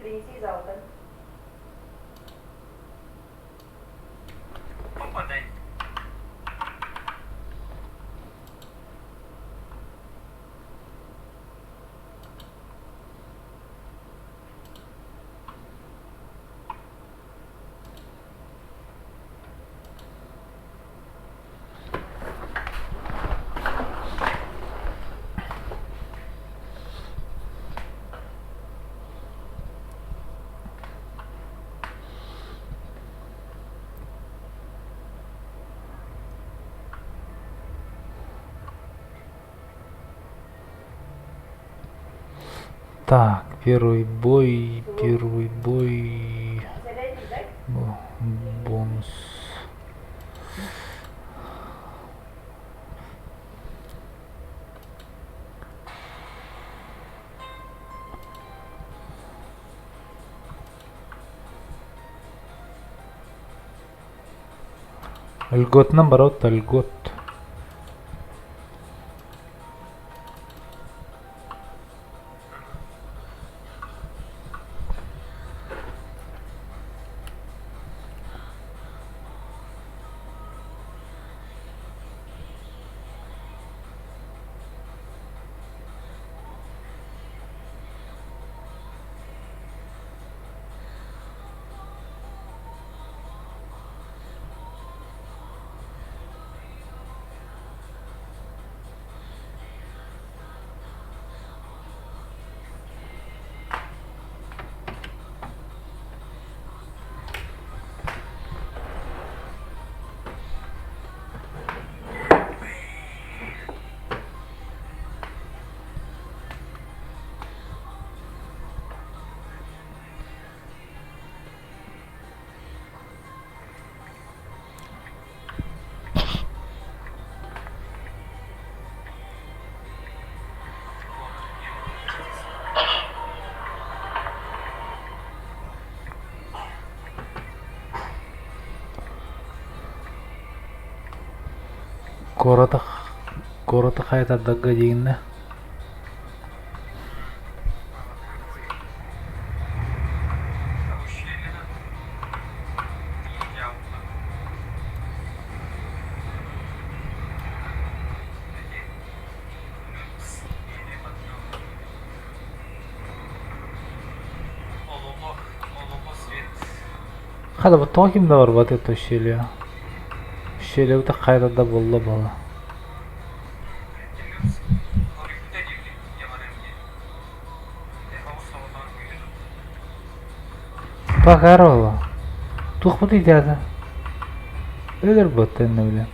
princesa alta. Попадай. Так, первый бой. Зарядник дай. Бонус. Льгот, наоборот, льгот. Коротох айтардагга дегенде. Хада bu to'kimda bor bu yerda ущелье. Ущелье bu qayerda bo'ldi bola. Погорело. Тух вот идет. Öyle botten ne bileyim.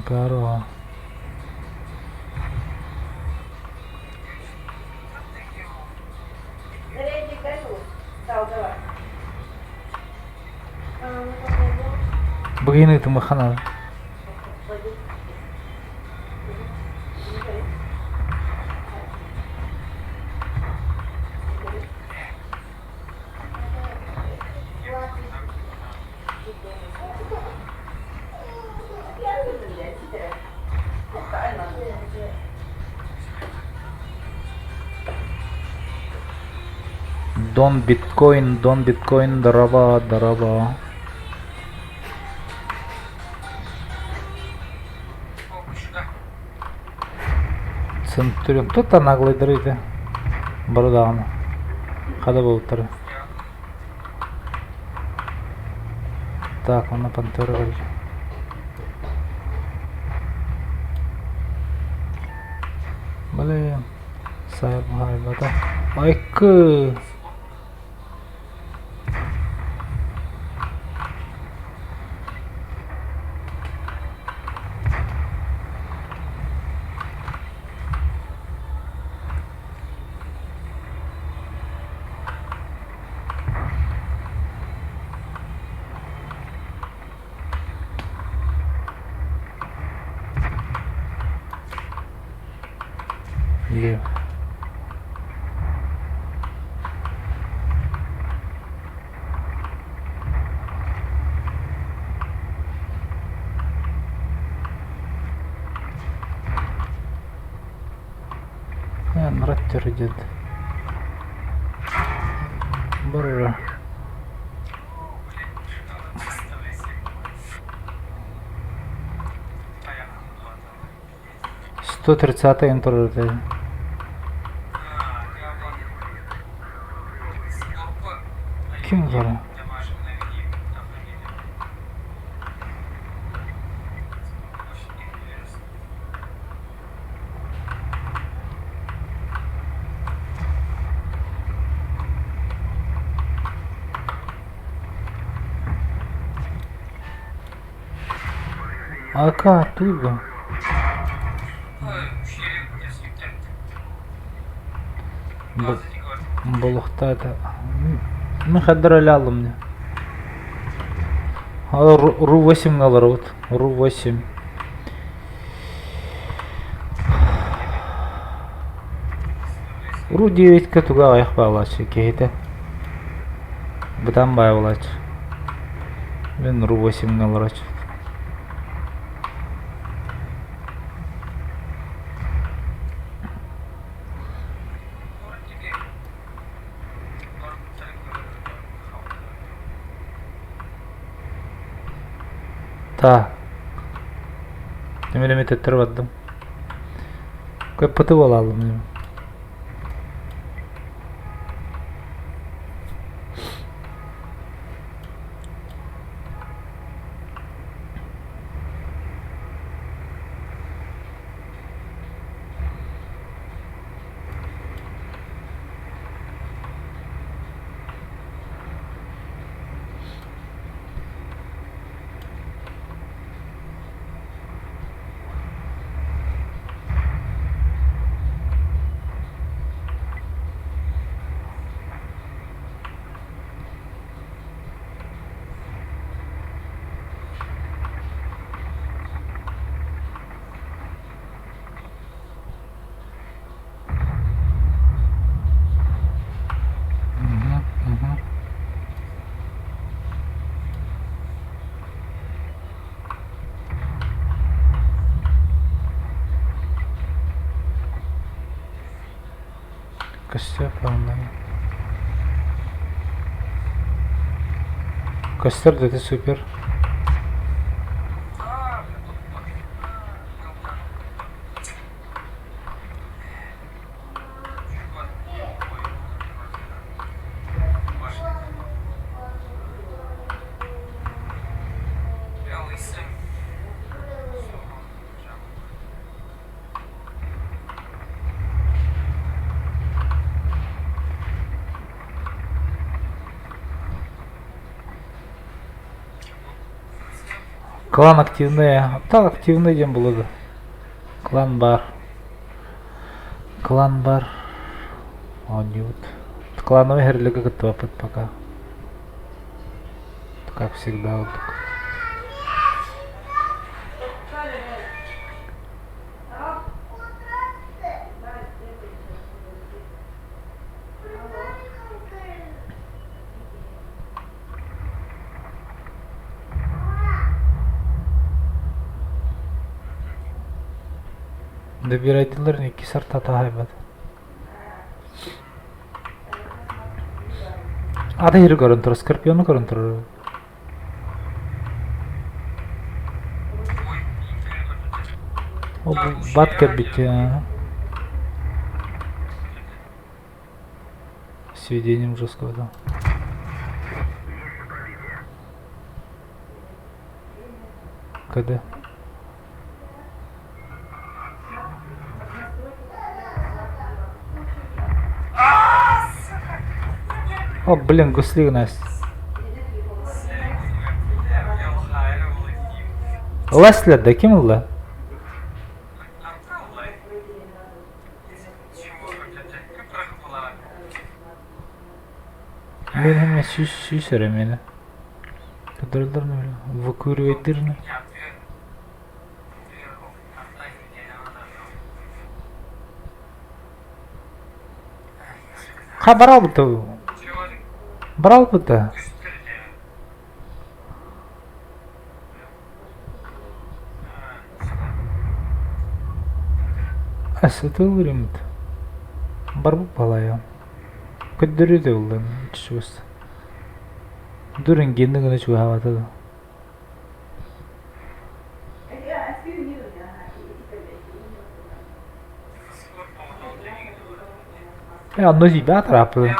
Погорело. Зарядник дай тут. Дал, давай. Begini itu makanan. Don Bitcoin, дараба. Центурион. Кто-то наглый дрыты. Бардавно. Когда был второй? Так, он на пантеру говорит. Блин. Сайб хайбата. Айкы. Лев. Нраттер идет. Бра. 130 интернет. Kim var? Aka Tuğba. Болықта да. Мен қадыр әлі алдым не. Ру-8 алар вот. Ру-8. Ру-9 туға аяқ бағылачы кейді. Бұдан бай олачы. Мен Ру-8 аларачы. Та. Емелемет еттіріп адым. Көп пұты болалым. Костер, правда. Костер, да ты супер. Клан активный. Так активный дем было. Клан бар. Клан бар. Он нет. Клановый херлига готов пока. Как всегда вот так. Добирательler ne ki sar tata haybat. Ada hiri görüntür, Scorpion'u görüntür. O батка bitti ya. Сведением жесткого да. Когда? О, блин, гусли у нас. Ласлер, да кем ла? Мен hemen süsere meni. Kadırlar mı öyle? Vakuru ettirne. Ха бара албыты. Бара албыты. Асыты өлімді. Бар бұл балайы. Көддірі де олдан үшігіз. Дүрін кенді күні чуға хаватады. Анно зейбі атырапы.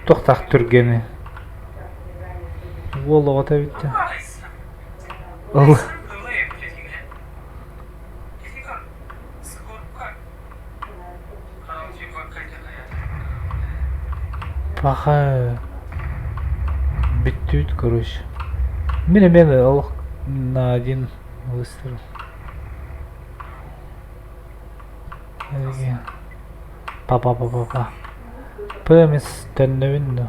Тоқтақ түргені. Волы ғата бітті. Ол. Паха. Бітті короче. Мен ол на один выстрел. Па. Пэмис тәнневинду.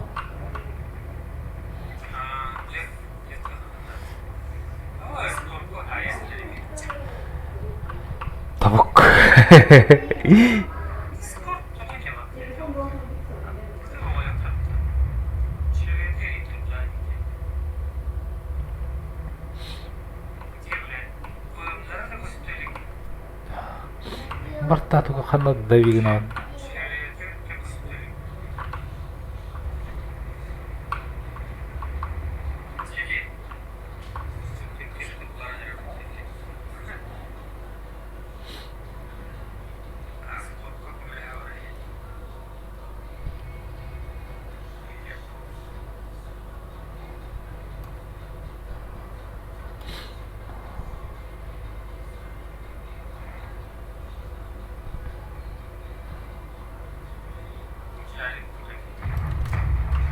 Табук. Бартатуга ханна давигна.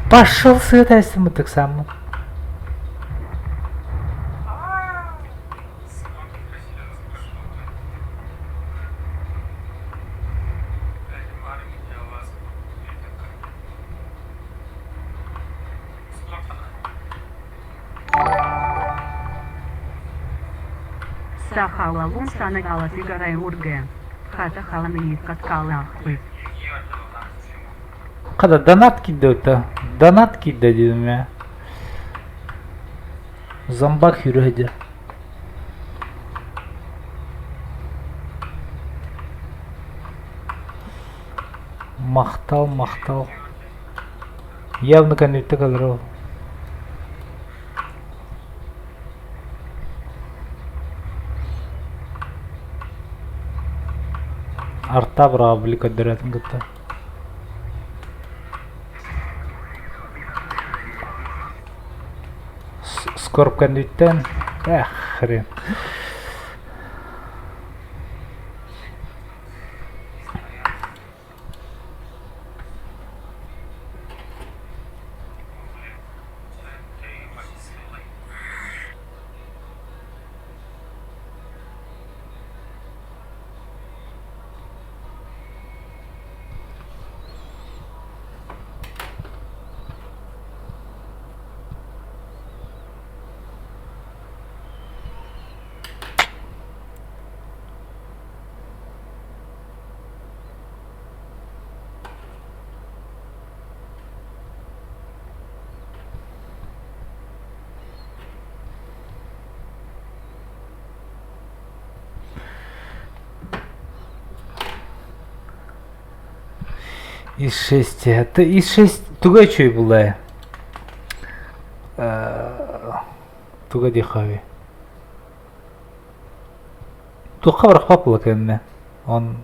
Пошел светайся мы так само. Сахалалун санагала сигарай урге. Хата халамиит каткалахпы. Қада донат кидді өті. Донат кидді дедім я. Зомбак жүреді. Мақтал. Явно конвертті қалыр ол. Арта бұраға білік өдіретін күтті. Скорб конвиттен. Хрен. Из 6. Это из 6. Туга чой была? Туга дихави. Туха врахпапла кенне. Он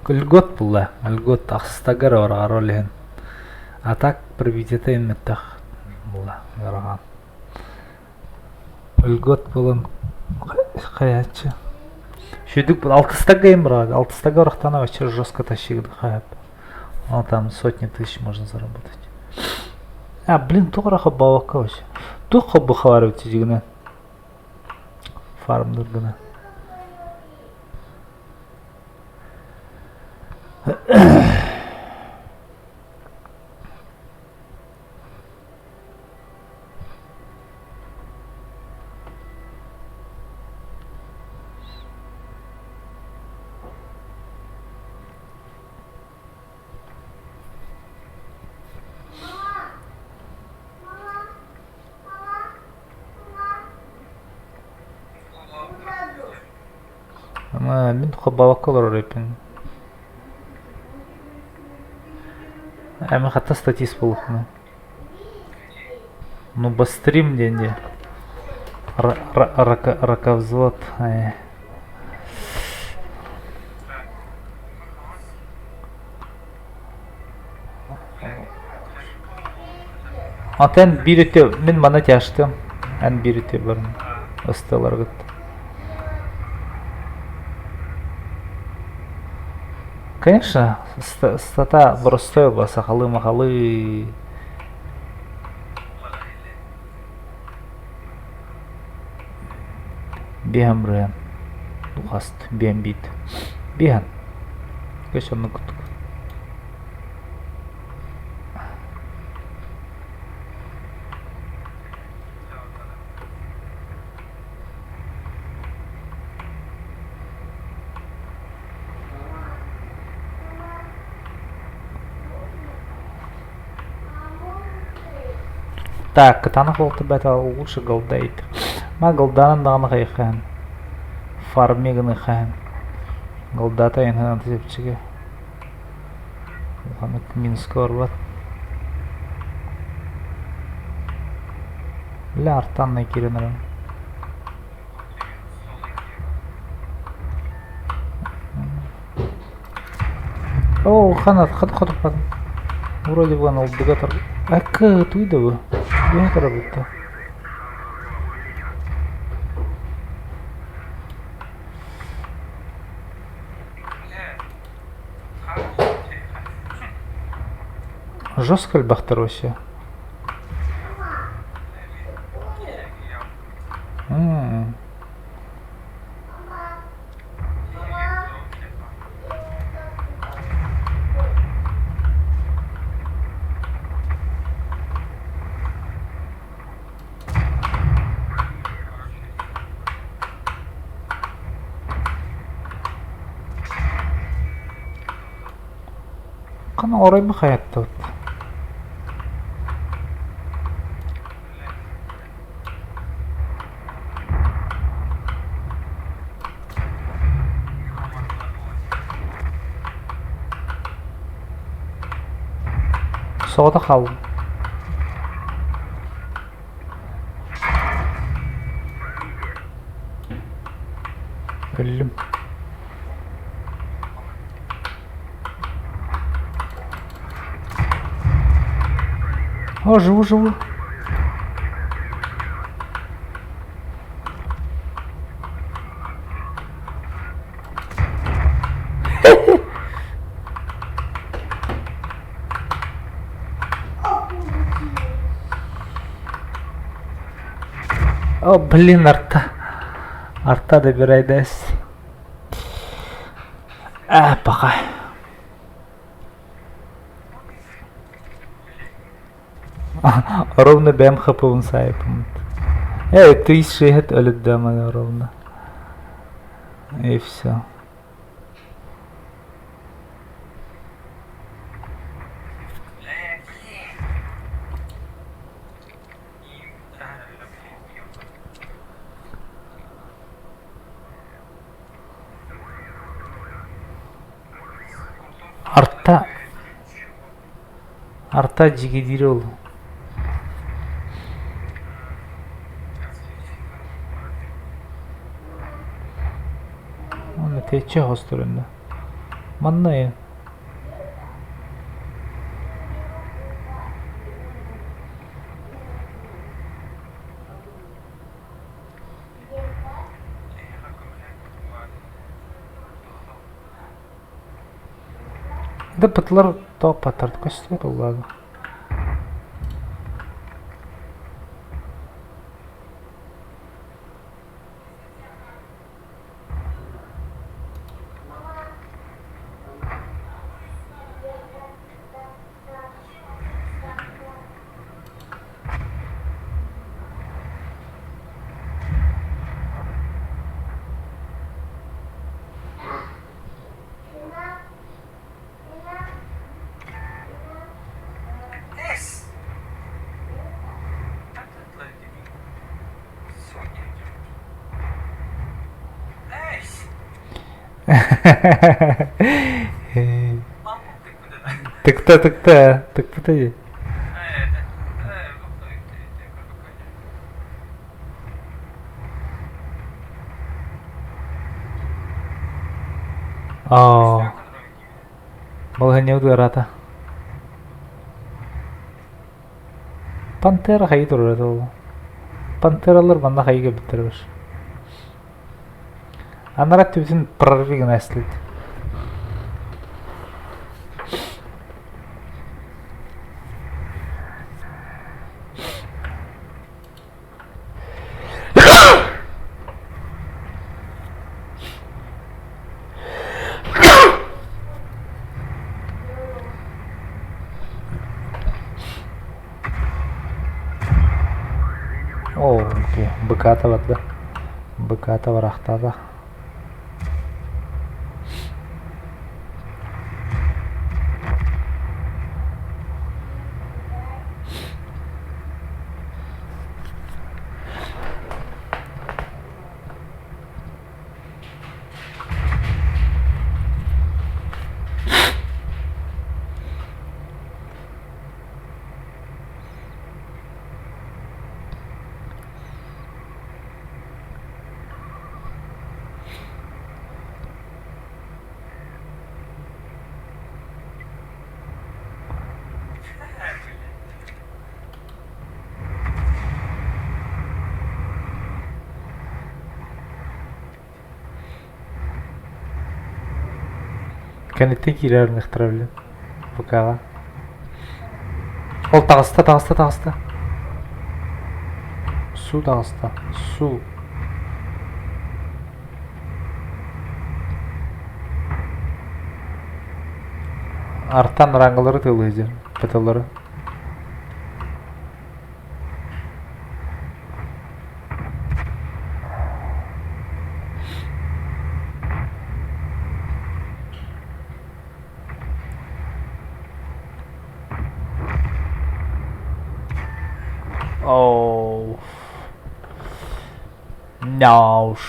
льгот была. Льгот ахстагар врахаролен. А так пробитета имметтах была. Враган. Льгот болон хаячы. Шүйдік бұл 6 стага им брат. 6 стага врахтана вообще жестко тащили хайп. Он там сотни тысяч можно заработать. Блин, туғыраға бауаққа вообще. Туқ қобы хавары өте жігіне. Фарм дұргіне. Мен хоббавак олар репин. Әмі хатта статист болуқны. Ну, бастрим денде. Раковзвод. Атен bir öte, мен бана тяштым. Ән bir öte барын. Осталар гыт. Конечно, стата простой ба, сахалы-махалы. Бехан брен. Духаст, бехан бит. Бехан. Көш оны күттік. Так, катана холты бәті лучше голдайд. Ма голданын дағаны қайқан. Фармегіні қан. Голдата енген антисептчіге. Оғаны минскор бат. Ля артаннай керенерім. О, қанат, қадық қадық. Вроде бы он албегатор. Ака, туйда бы. Бегатор работа. Жестко ли бахтарося? Қана орай ма хаятта вот. Соғыда қалдым. Өлім. О, живу. О, блин, арта добирайдас. Пока. Ровно бәм хапуын сайпым. Ты шехет өліт даманы ровно. И все. Арта жигидири ол. Оны тече хостурында. Манна я. Да патлар то патарт көстер олады. Тыкта же. Бұл не ұдырата. Пантера қайы тұрады ол. Пантералар банда қайыға біттірір. Анарат бүтін прорвиген әсілді. О, быката бар да. Быката бар ақтада. Кәнеттен кирәрін иқтыра білем. Бұқаға. Ол тағыста. Су тағыста. Су. Арттан раңғылары тылы езер. Петалары. Oh. Noş.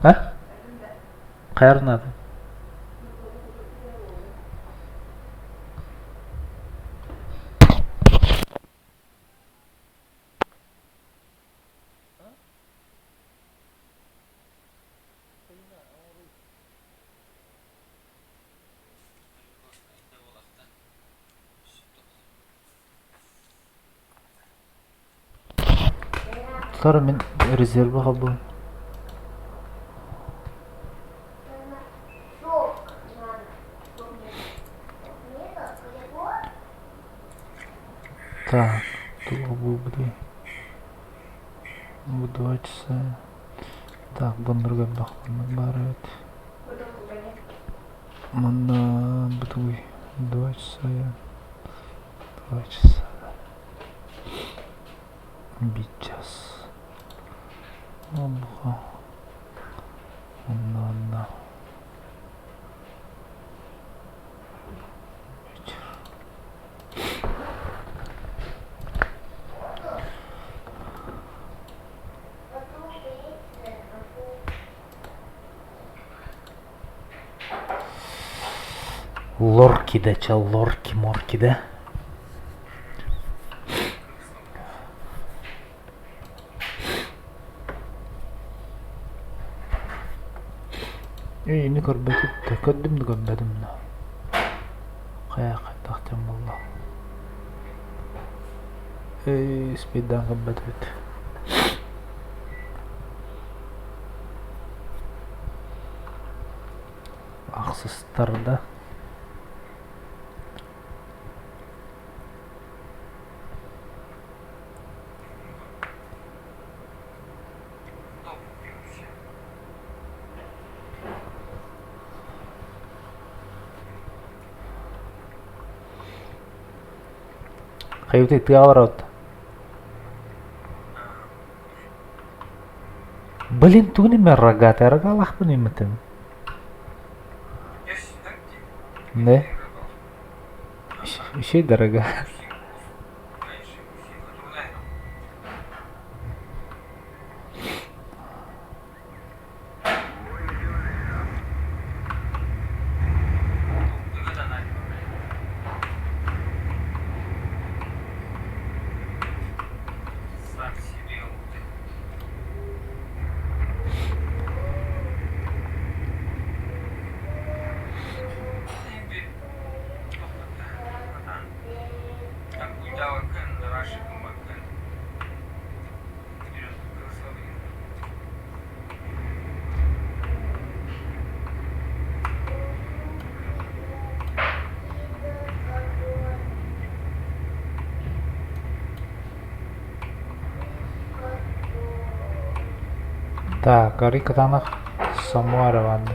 Ha? Kayarın Sonra men резервға бұл. Так, тут бұл где? Bu 2 часа. Так, бұндырға бақпармын бар өт. Мұнда бұдғой 2 часа. 2 часа. 1 час. Бұға. Онда. Лорки-да, чал, лорки-морки, да? Ey, ne görbedim, kördüm de görmedim de. Kaya tahtım valla. Ey, speed'den görmedim. Aksızlarda. Кайбыт итке барат. Блин, туни мен рогатый, рогалах bunu имитим. Не? Şey de roga. Так, арикатанах самуара ванды.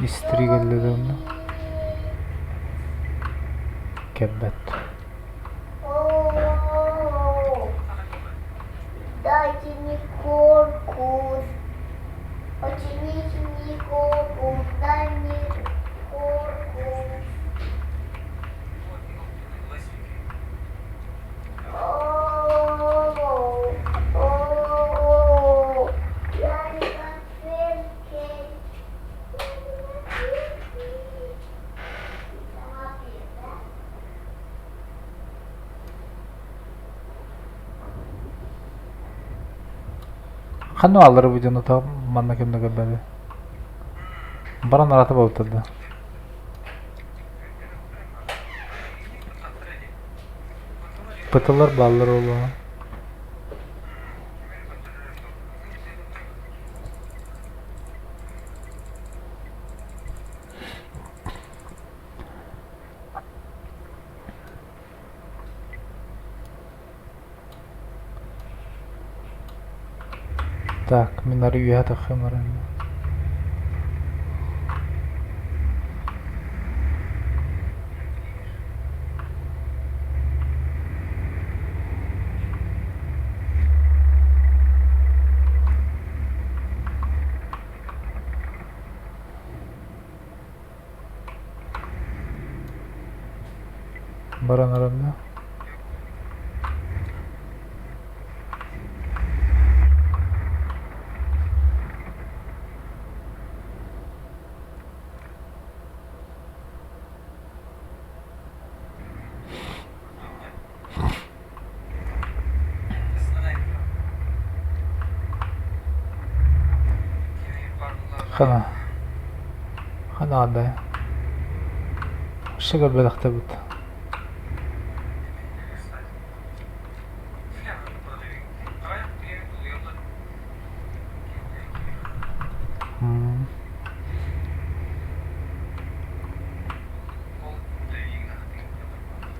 Истригелледемна. Кеббет. Дайте мне корпус. Почините мне корпус. Дай мне корпус. Я не конфетки. Ханну алыр видеоны тап манна кемне кеббеди. Баран араты болуп турду. Пытылар баллар болу. Так, минар үйәті қымырын. Баран арамда. Хана. Хана андай. Шыгыр бәліқті бұд.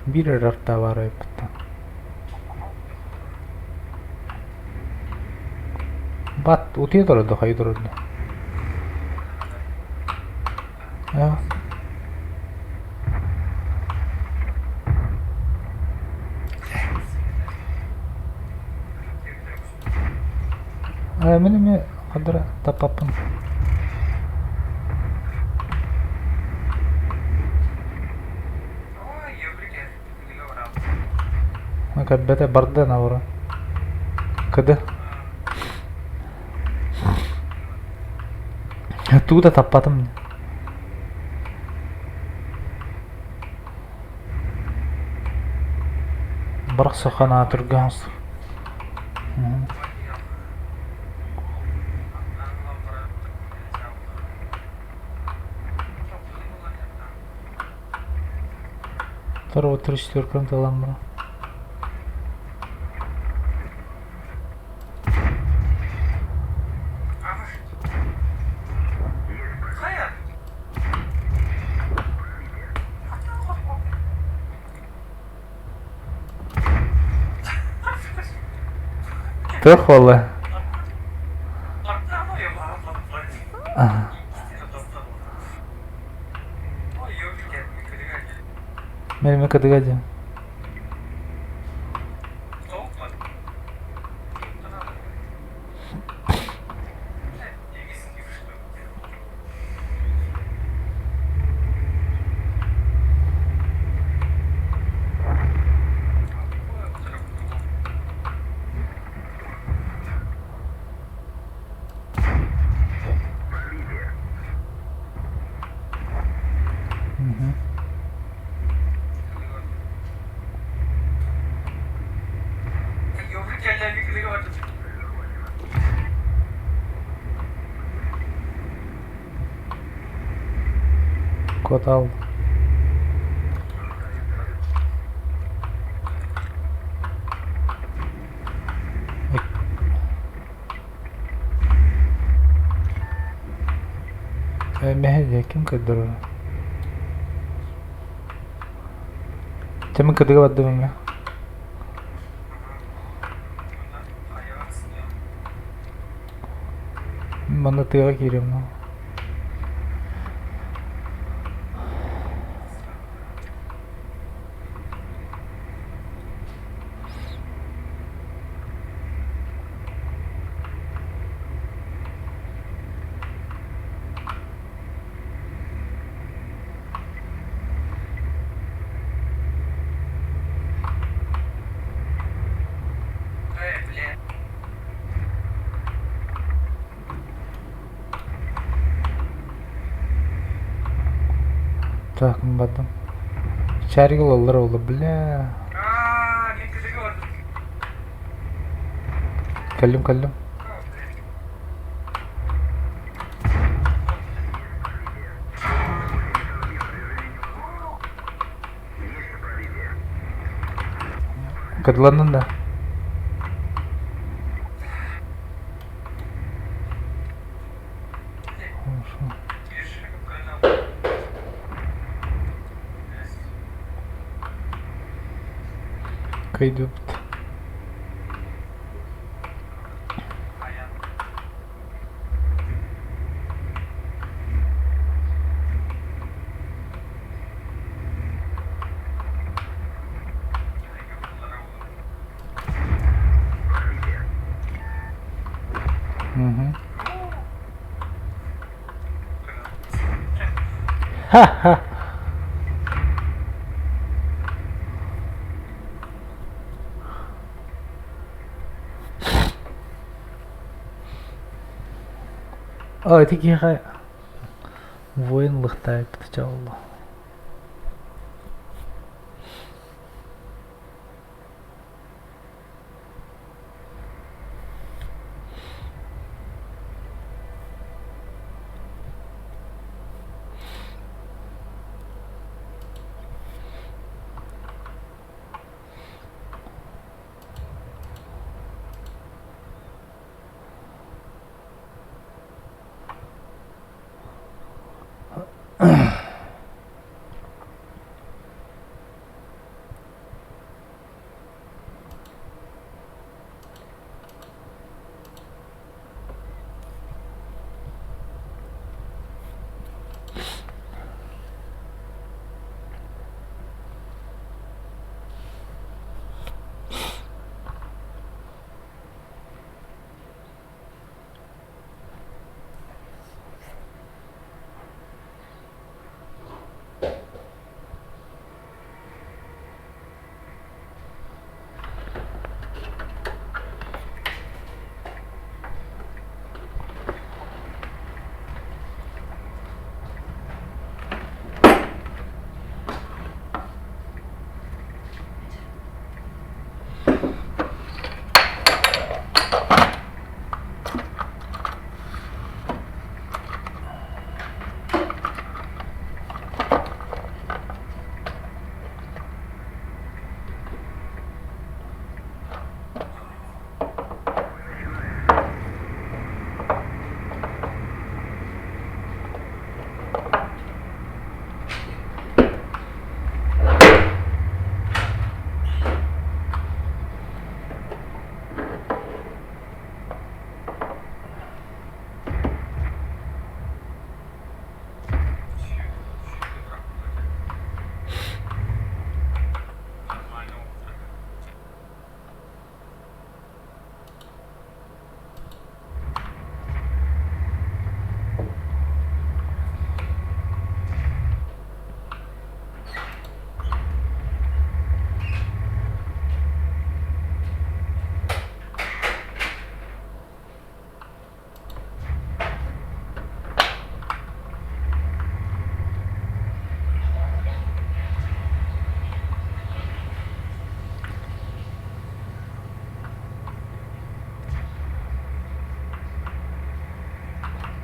Bir arafta var ayıpta. Bat uti durdu, hayır durdu. Ya. Benim kadar tapapın. Makabete barda na vura. Kada? Tu da tapattım. Bırak sokana turgans. Второго 3-4 крымта ламбра. Трех валла. Benim kadıgacım. Kod al. Mehdi kim kadar? Cuma ketiga waktu mana? Мына тыга кирем. Так, бадым. Чаргыл алар олы, бля. Калым. Кырландın да. Кайдып. Ха-ха. Это киха. Воин лыхтает, тчалла.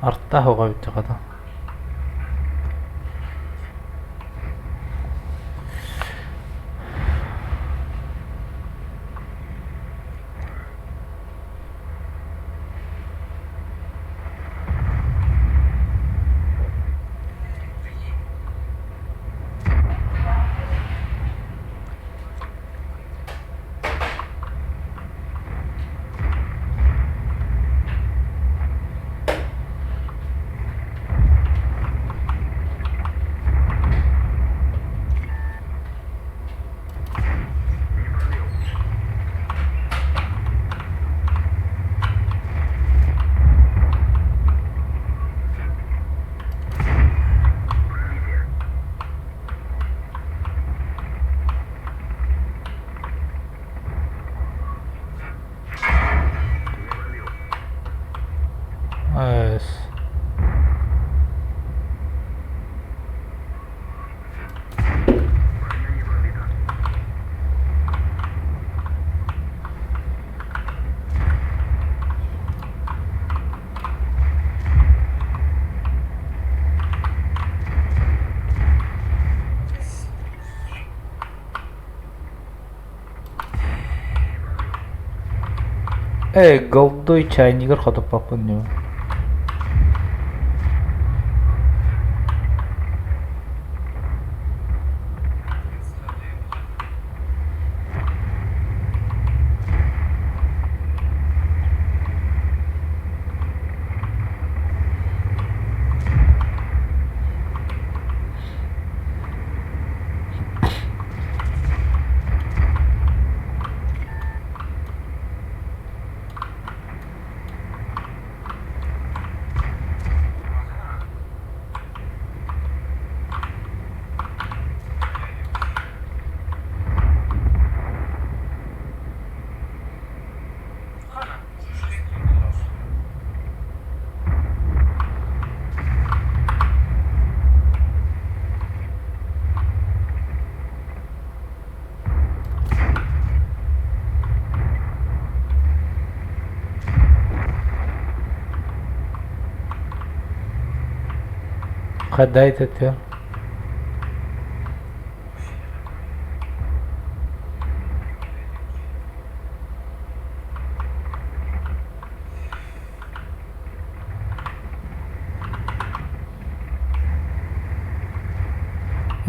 Артта хоға бітті қада. голдой чайнигер хотоп папын не. Хадайт это.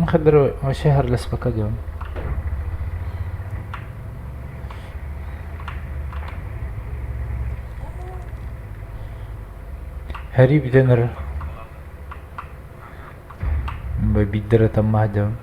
خدروا شهر لسبكادون هري بدنر بيدرة تمهدون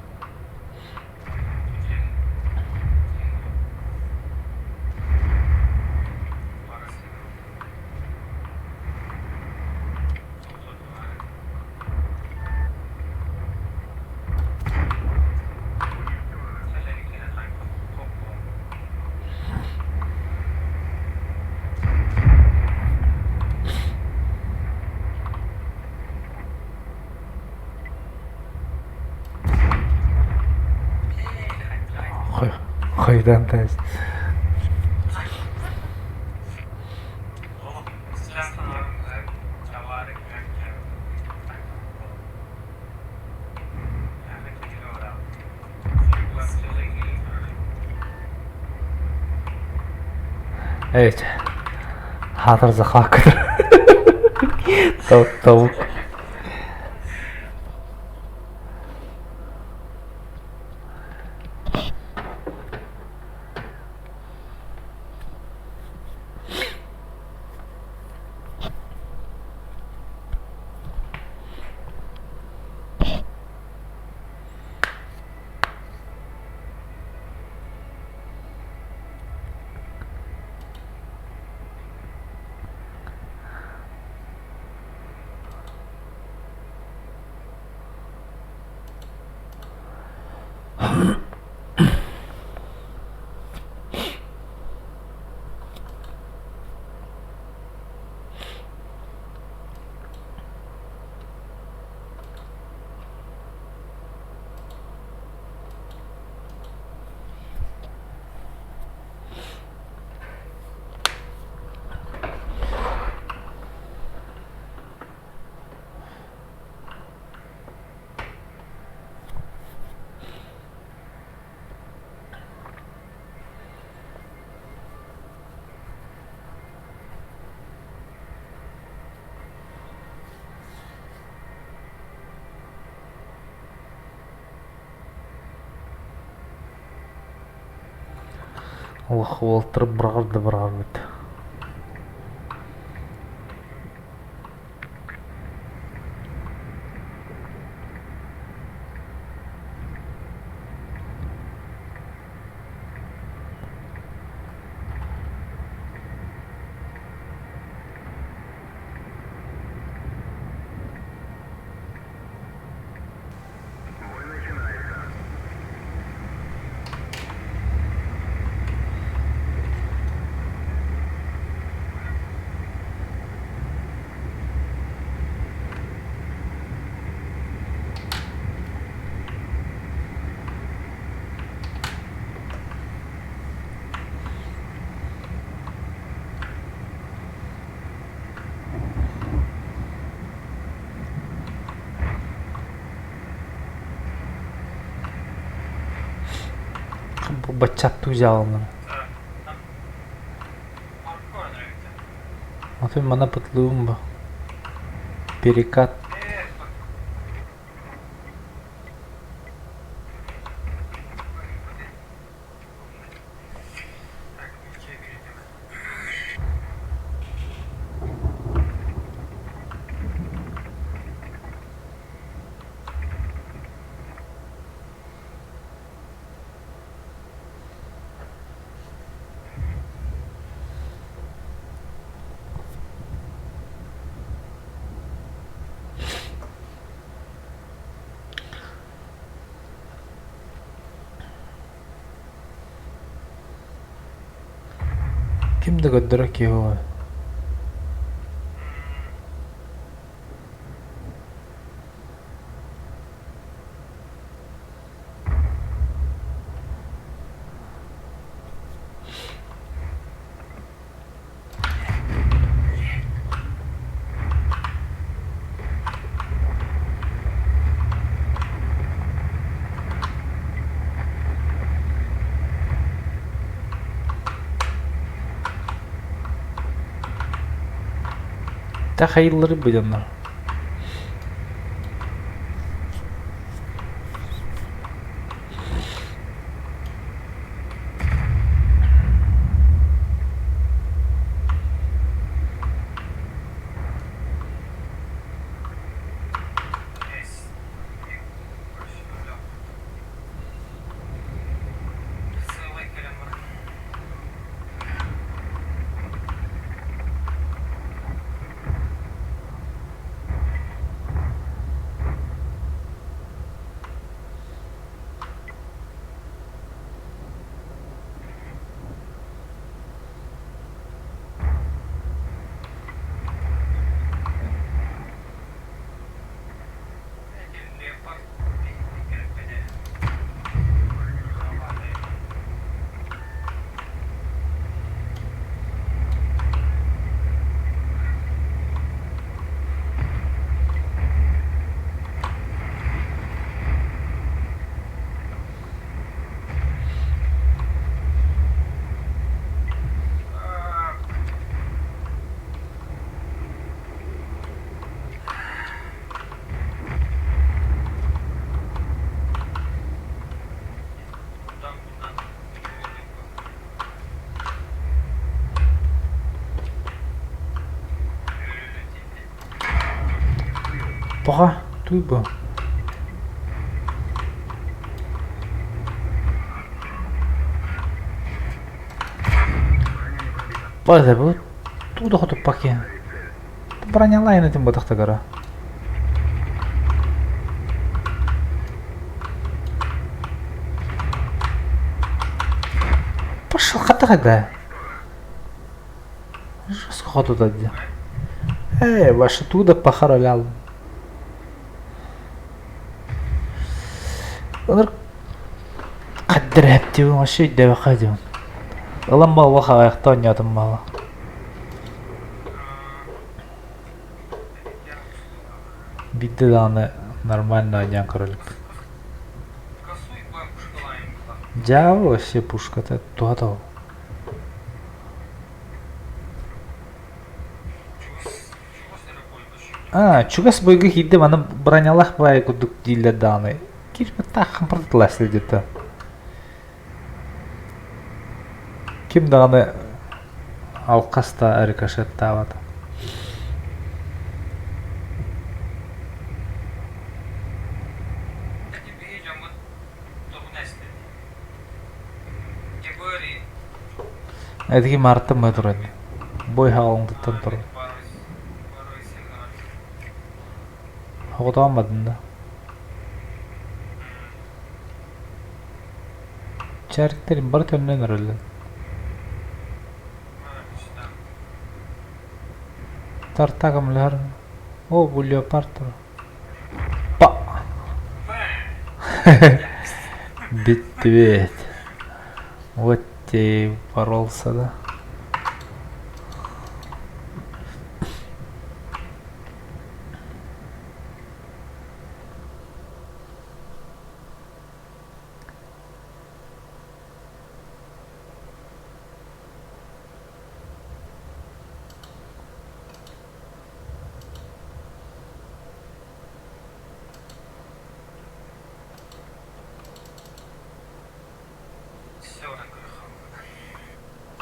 Koydan tez. Evet. Hatır zakakır. Tavuk. Allah oltırıp bırakırdı. Bu bacak tu jalan. Атым мана пытлуым ба. Перекат. Kimdi gördürek ya? Ta hayırları bilenler. Baka, duy bu. Bada bu. Tuh dah tuh pakai. Perannya lain nanti buat tegara. Пошел ката когда. Что тут один? Ваша туда похоролял. Onlar qaddir hepti bu şey de bakacağım. Ulan mal bak ayakta oynadım mal. Bitti daha нормально oynayan кролик. Ja вообще пушка-то то. Чугас бойга хидде мана бранялах бай кудук диле даны. Кирме тахым протласли где-то. Ким даны алкаста рикошеттават. Эдги марта мэтрэн. Бой хаалыңды тантыр. Хоготамадын да. Чариктерин бар төннен өрөлдү. Тартагымлар. О, бул леопард. Па. Бит. Вот те боролся, да?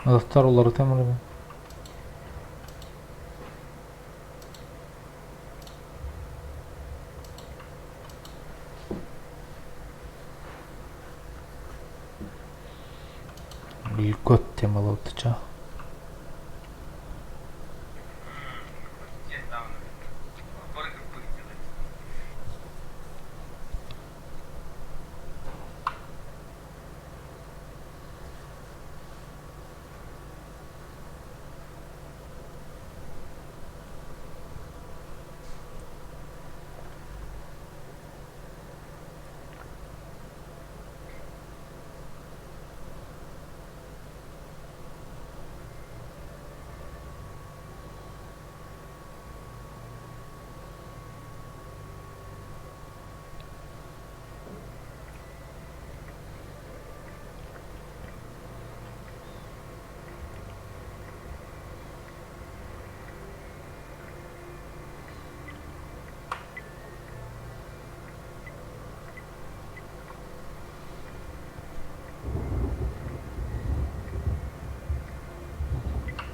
Dostlar onları temizledim. Bir göt temizledim.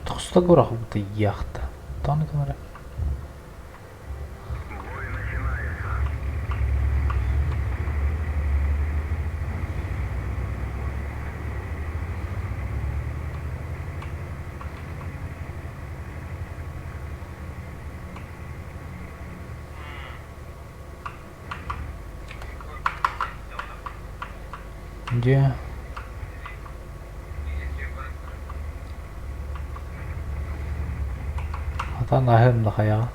Tosta горах будто яхта. Танк говорят. Где? Hata nahem daha ya.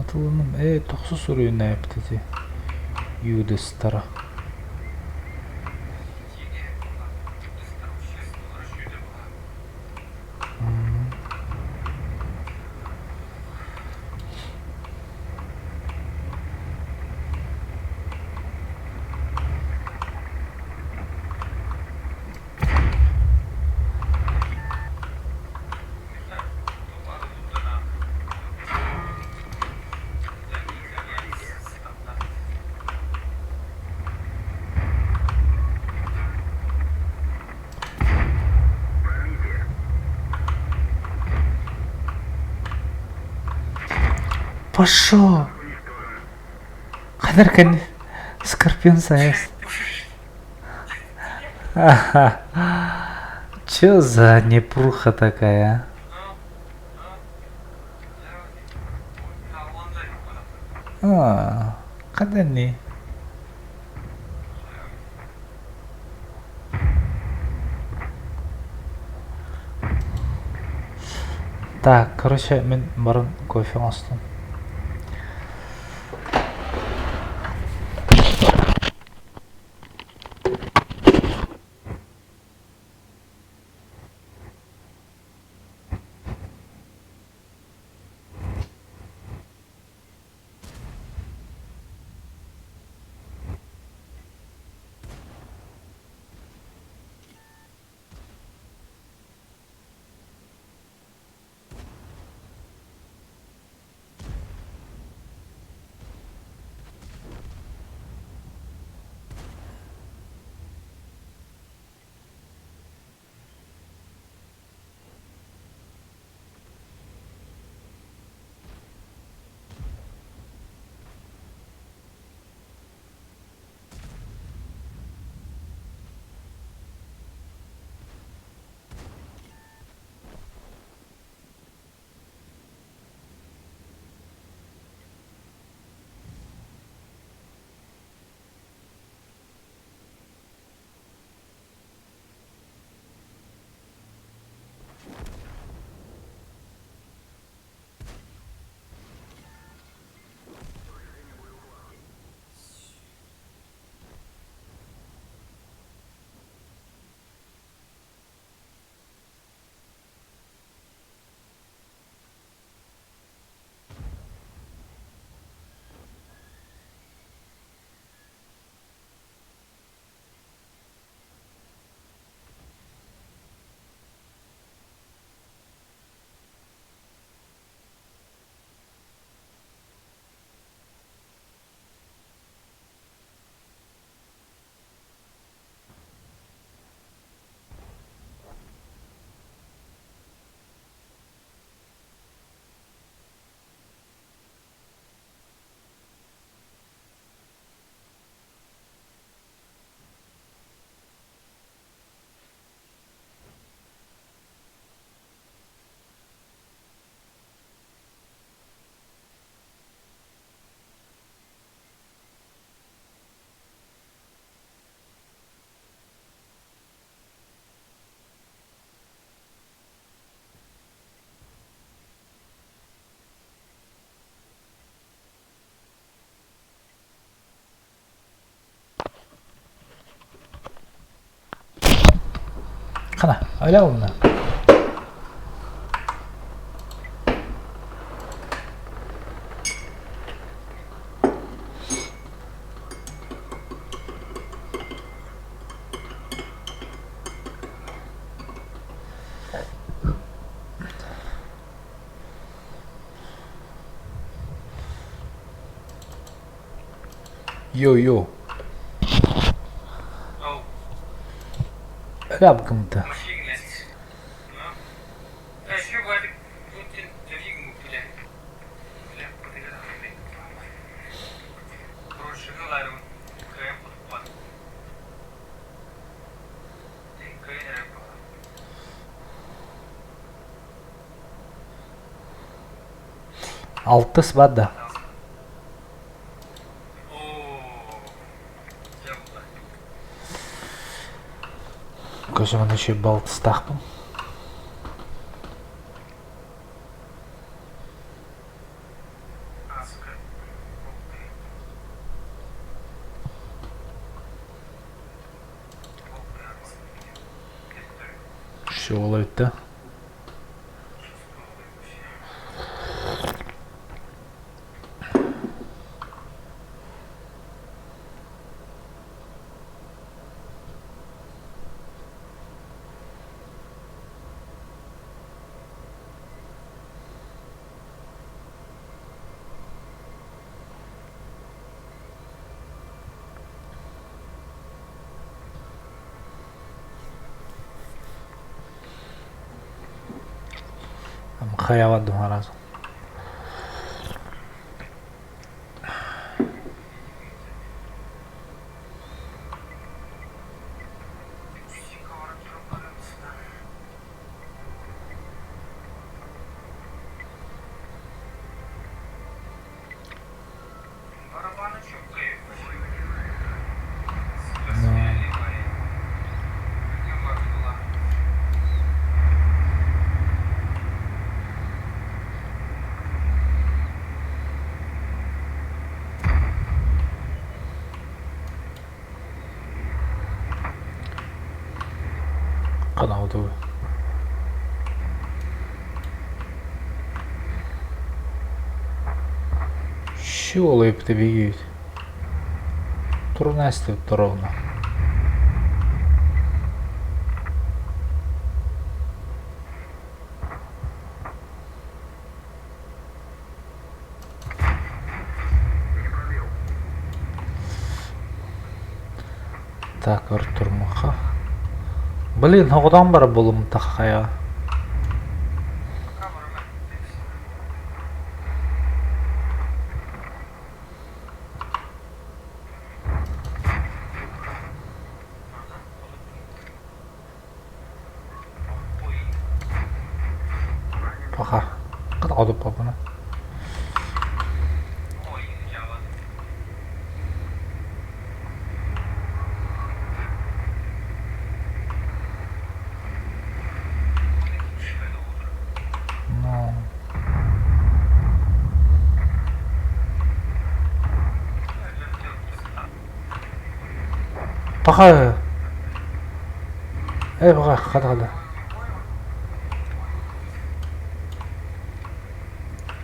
Atılımım toxu soruyu ne yaptı diye. Yudu stara. Пошел! Кадыркан скорпион саяс. Чё за непруха такая? Когда не? Так, короче, мен барын кофе астым. Kana öyle olma. Yo. Öyle yapkımdı. Altı sbadda. Kocaman еще и балт стахпом. Что ловит-то? Хаяват два раза. Каналду. Що лип тобі їдь? Турнести ровно. Так, Артур Маха. Блин, одан бар болым тахая. Paha. Kad adı babana. Paha. Paha, hadi.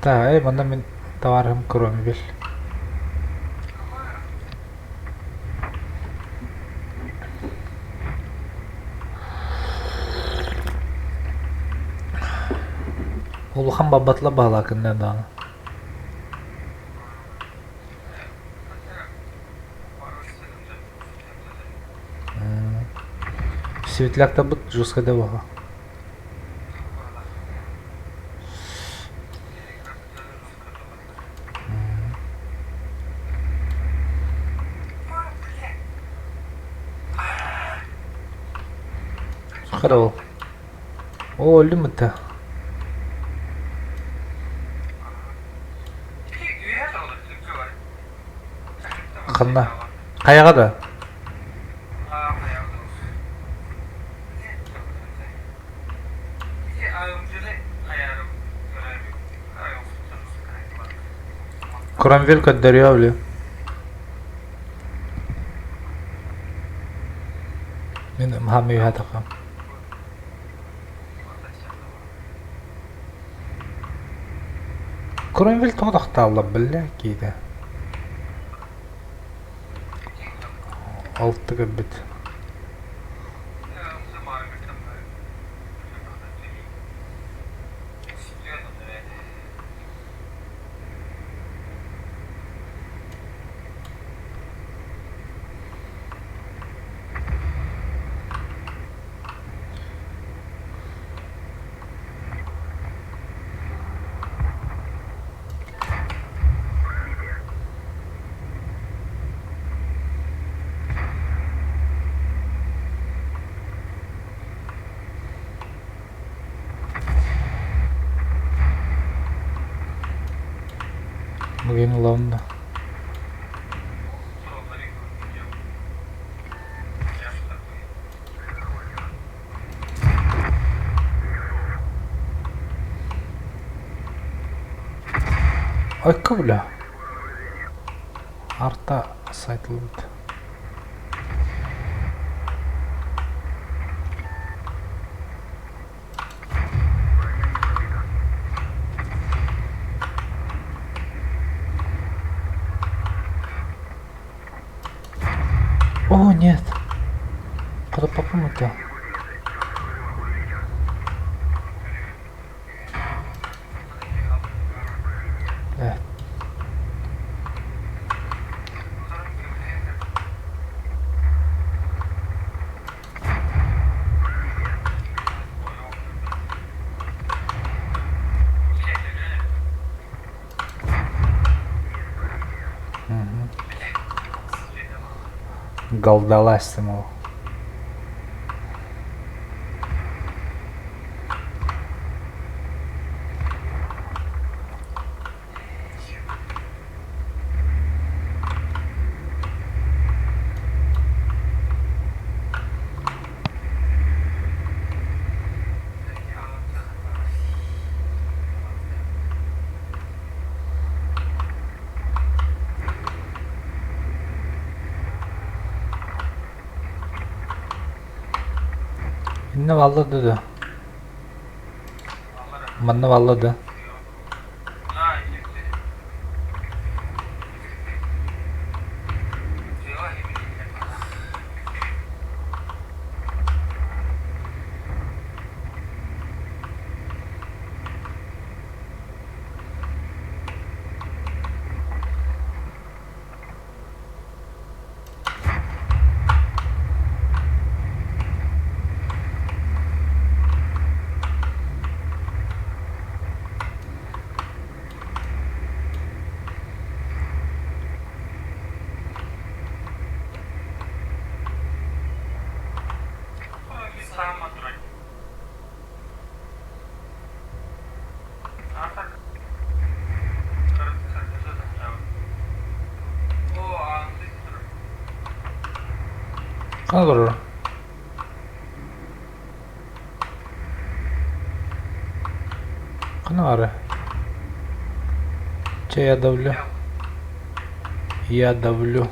Ta, bunda men tovarim Krombel. Ул ham babatla bağlakında da. Светляк-то будет жестко давала. Хорошо. О, лимита. Ханна. Каяга да. Кромвель Каддарявли. Мен мхами хатака. Кромвель тоқтақты алып білі кейді. Алттығы біт. Bugün ulandı. Ой, бля. Арта сайтылды. О, нет. Куда попал-то? Галдалась мол. Inni valladı da. Manna valladı. Olur. Кана ары? Че я давлю? Я давлю.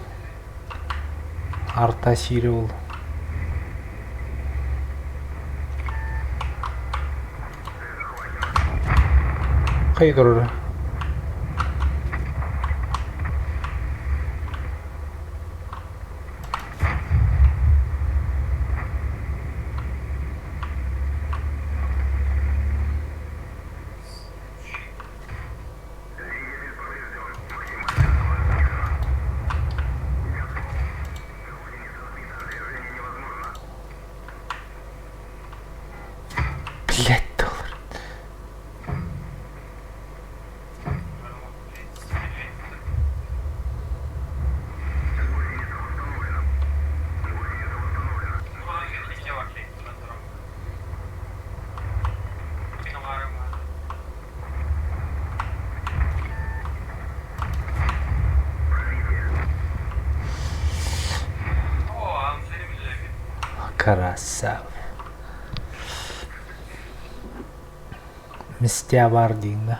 Артасировал. Хайдыр. Блять, доллар. Красав. Мистя var diyeyim de.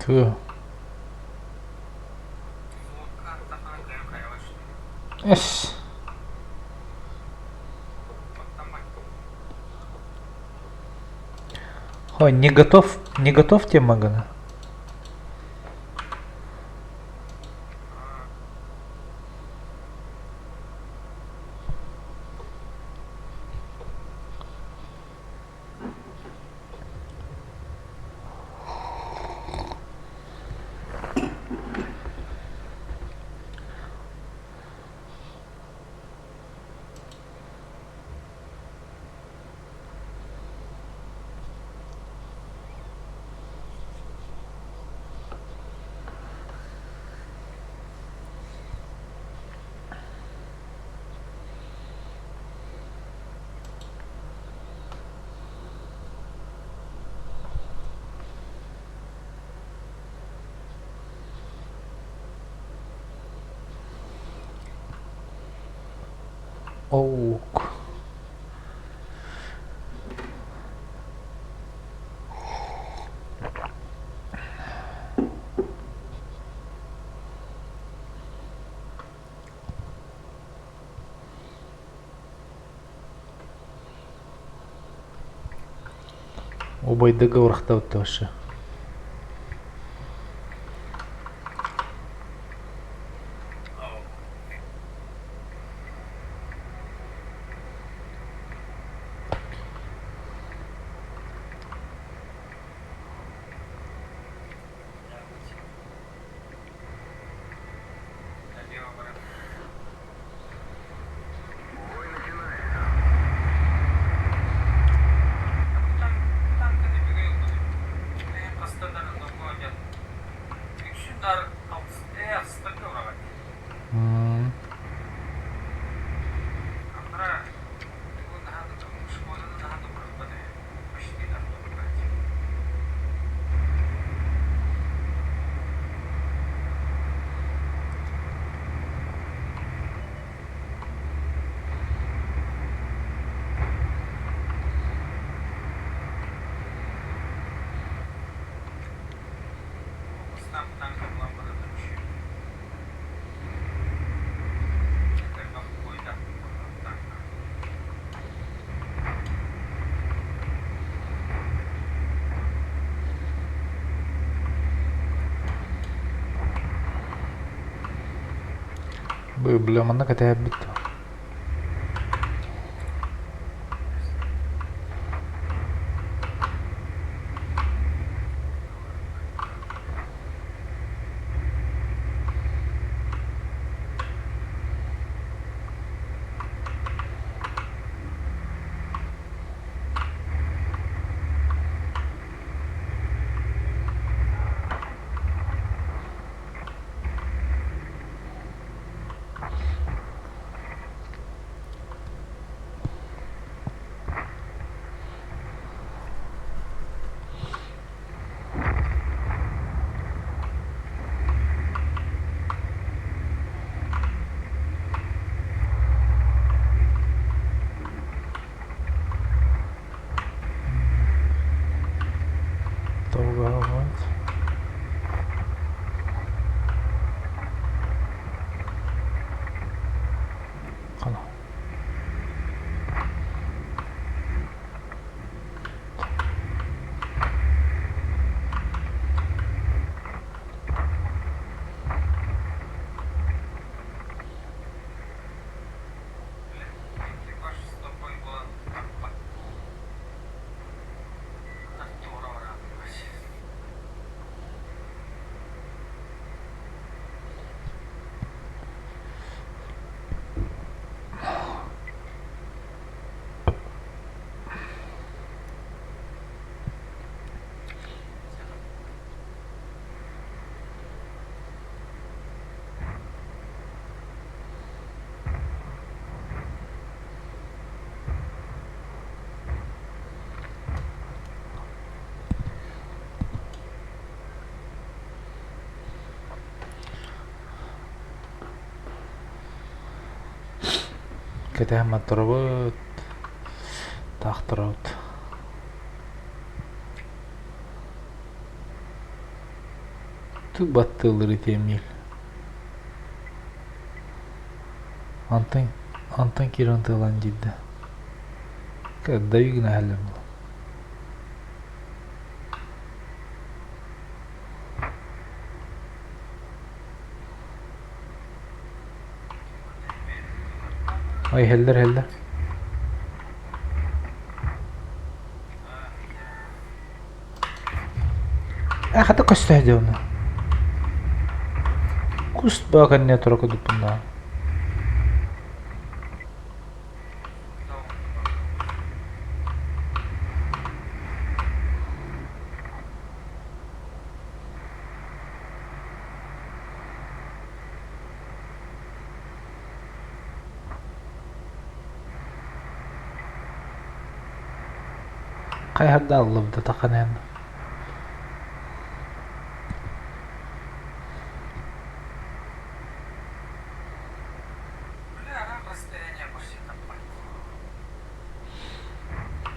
Tüh. Эс. Ой, не готов тебе Магана? Оук. Обой договорах-то вот тоже. Бля, мана ката бит. Ката матурбут. Тахтырот. Tu battılır temil. Антон кирантылан җитде. Когда югна хәлем. Ай хәлләр. Хата костәде аны. Куст баган не торак дупында. Кайһарда алып да таканен.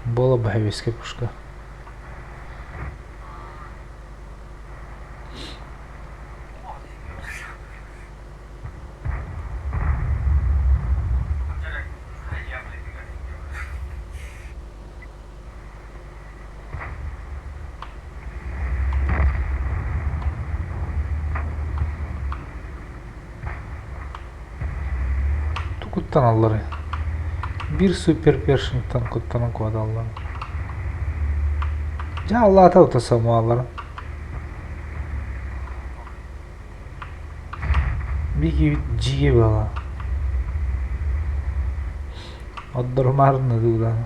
Было бы хавейская пушка. Kutan alları. Bir süper perşinten kutanın kodu alları. Ja Allah'a tavtasam alları. Bir gibi bala. Addır marna dudan.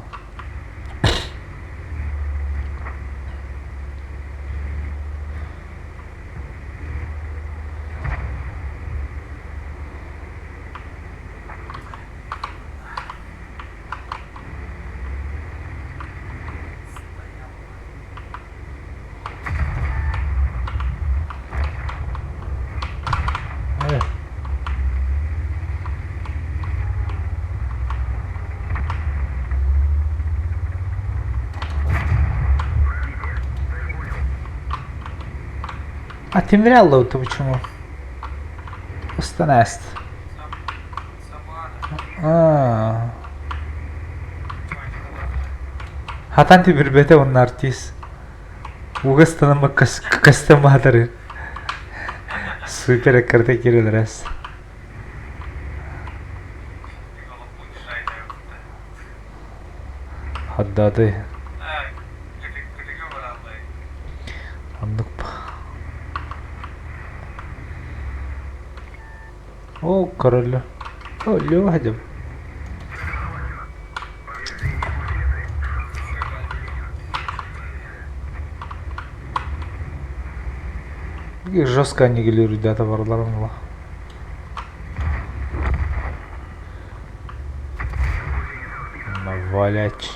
Evet. А ты вряд-то почему? Останест. Хатан ти бирбете он артист. Угастанама кастоматоры. Супер карта кирил раз. Haddadı. Anlık. O kararlı. Ölüyor hadi. Жестко аннигилируют ребята варларынла. Навалять.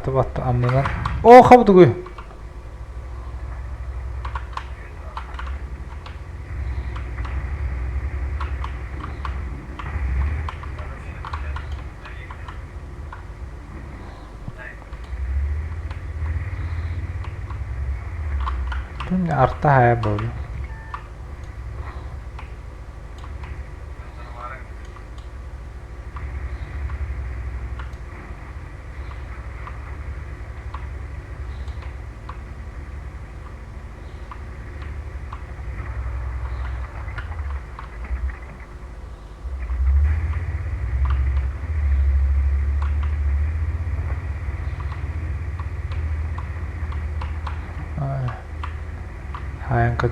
Tabattı amına. O kapıda koy. Ini arta ya bolu. Angkat.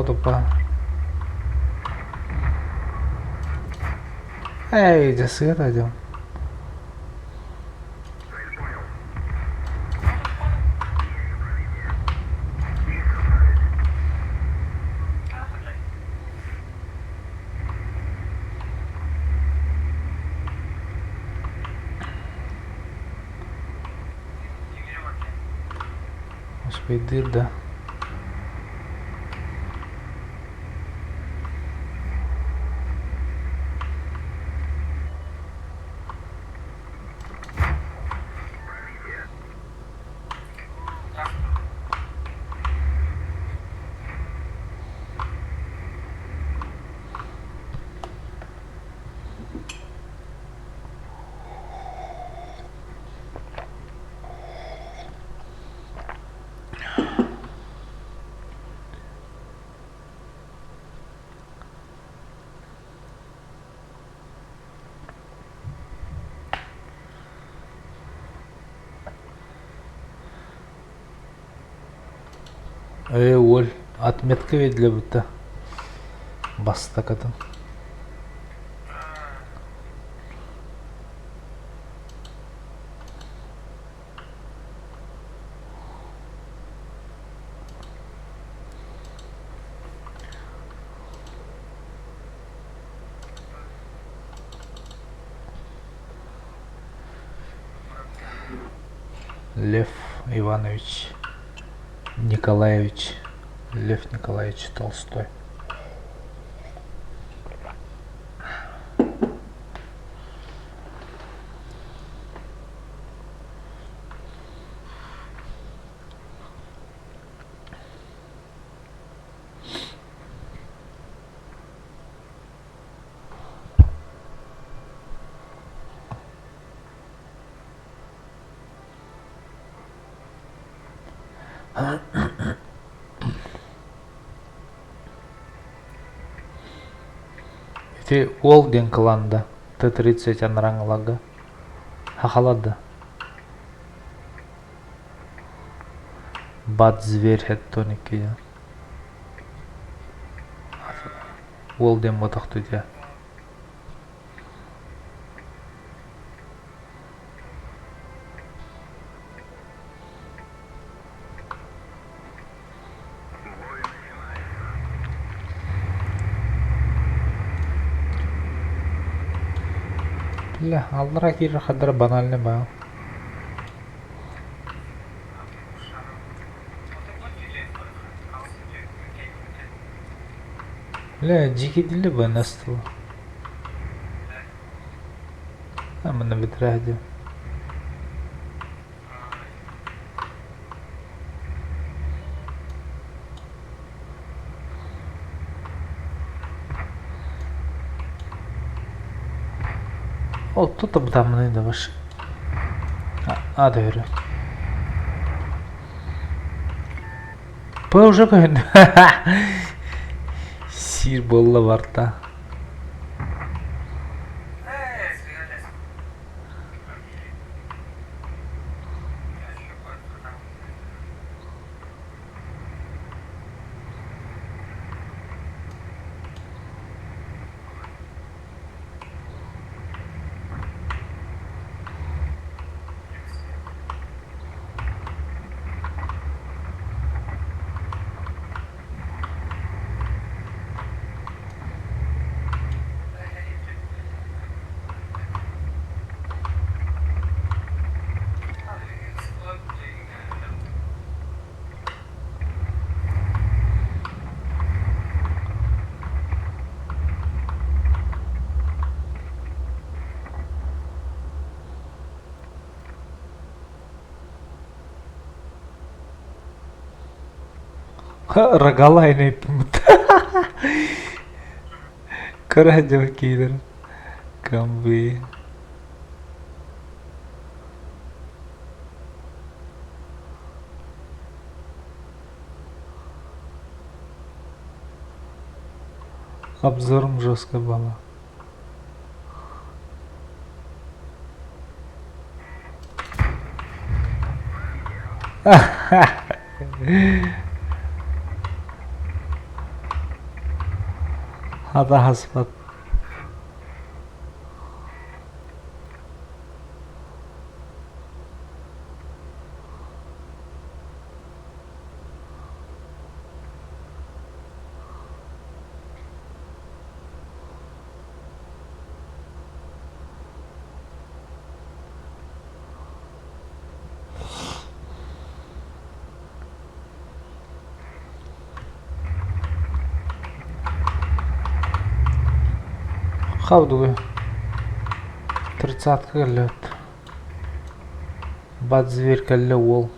походу по... Эй, где сыр идем? Господи, да. Оль, отметка ведь для будто. Баста катын. Лев Иванович Николаевич, Лев Николаевич Толстой. Ти Олден кланда Т-30 анраңлага хахалады. Бат зверь хеттоники. Олден мотақты де. Ля, алдыра кири хадыр банальный ба. Ля, дикий дили ба настыл. Амына битради. О, тут там да ваш. А, да верю. По уже кайын. Сир болла барта. Рогала не пам'ят. Корадьо кидер. Камби. Обзором жестко было. Hada hasbat. Хавдуга. 30 кәлләт. Бат зверь кәллә ол.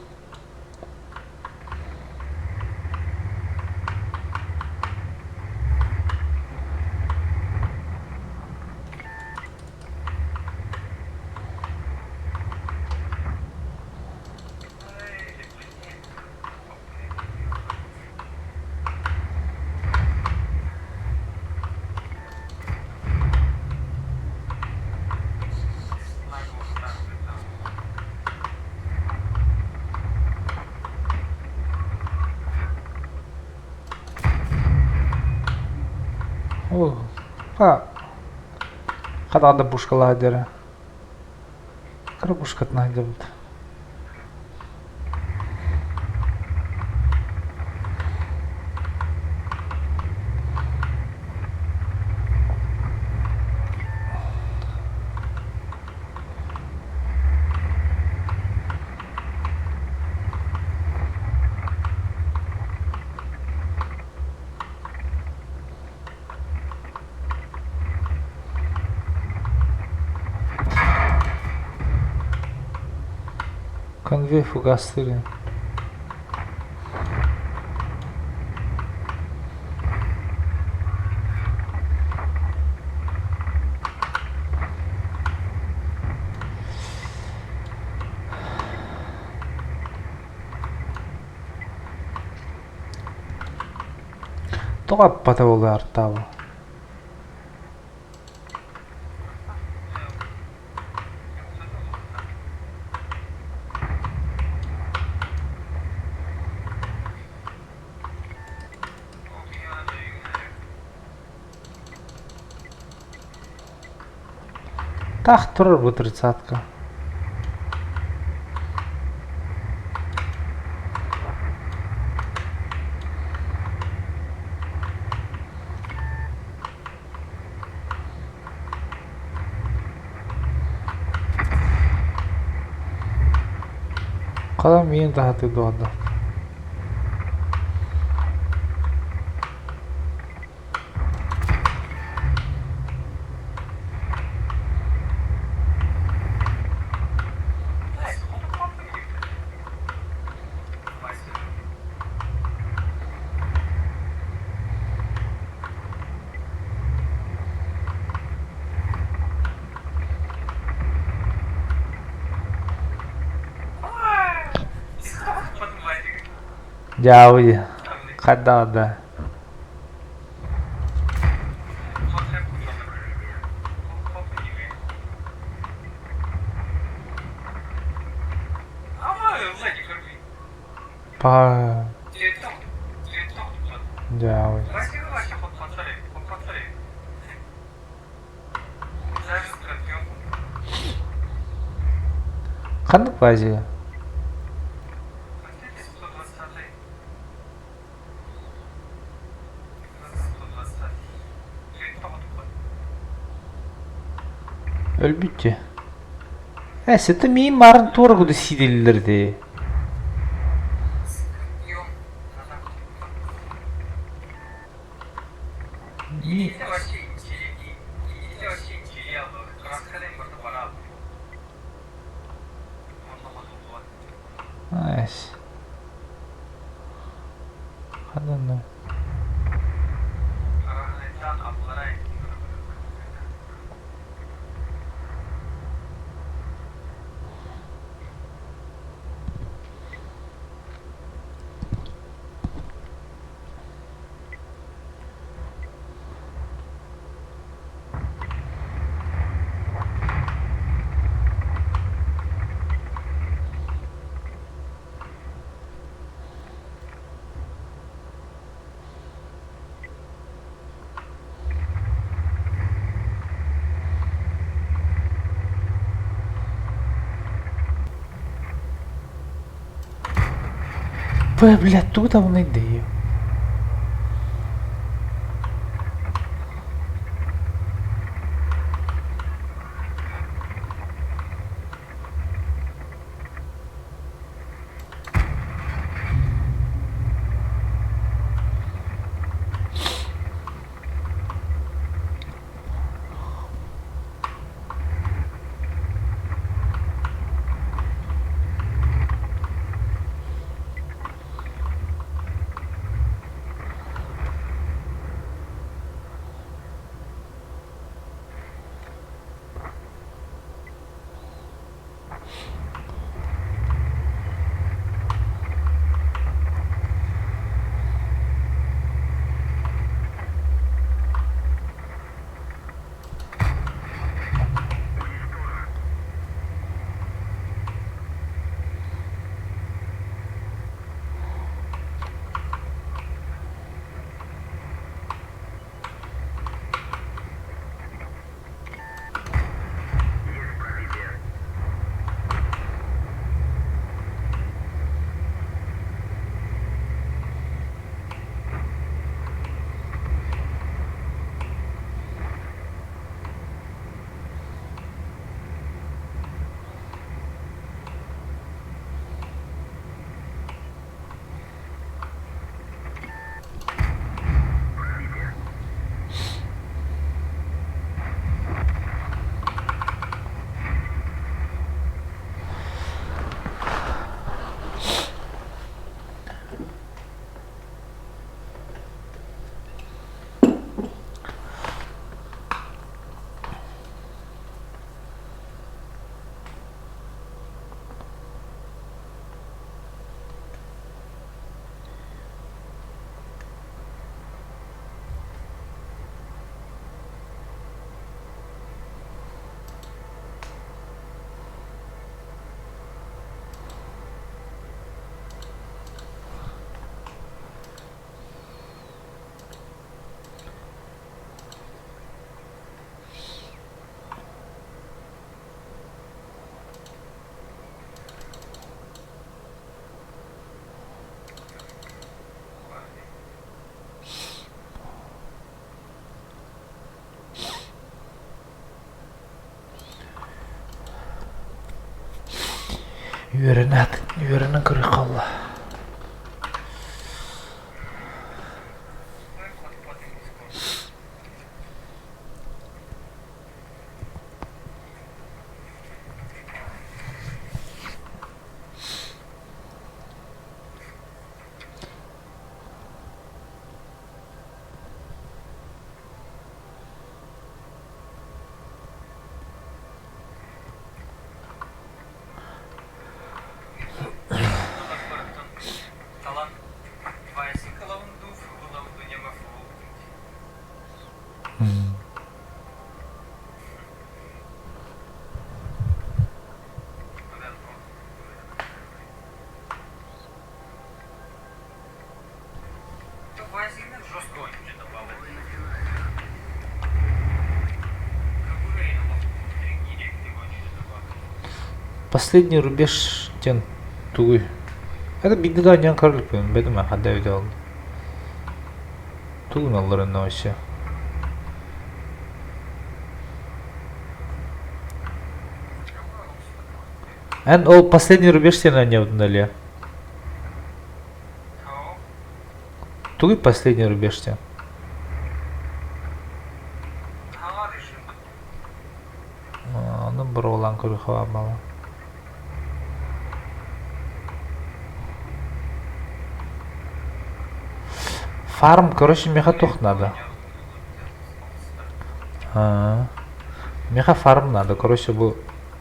О, кадагда пушкалар дәре. Кыр пушкат найды бут. Конвей фугастыры. Тоғап бата болды арттабы. Так тұрыр бұл 30-ка. Қалам ең дағаты доғады. Jauh ya, kadang ada. Pa, jauh. Kan apa aja? Әлбетте. Әсеті мен марын торғыды сиделілерді. Әс. Қаданы. Б, блядь, тут вони дію. Yürüne kırık Allah. Последний рубеж тен тугуй. Это бигдага нян карлык бен, бедем я хадда өйде алды. Тугун алларын вообще. Эн ол последний рубеж тен не удали. Тугуй последний рубеж тен. Ну броулан курыхава мала. Фарм, короче, меха тух надо. Меха фарм надо, короче, bu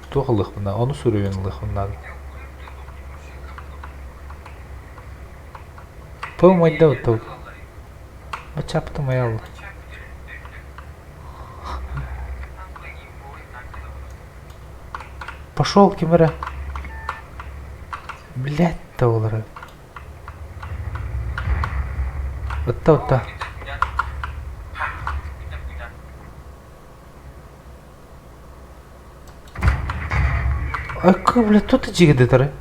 тухлых надо, onu сürüyenlik надо. Помой да вот так. Бачапта моя. Пошел кемера. Блять, доллары. Вот то. А как, блядь, тут и чиги детары?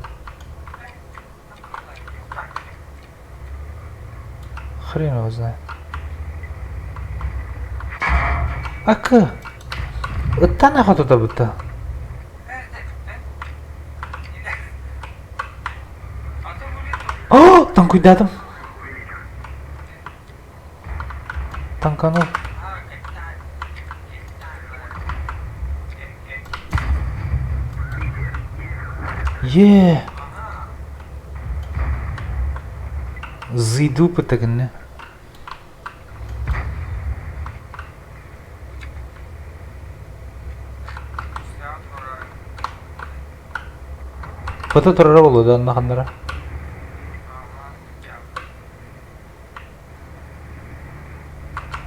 хрен его знает. Акы. Ыттан ахат ота бутта. О, танк уйдадым. Танканул. Е. Зыйду пытагынны. Пыта турара болу да аннахандара.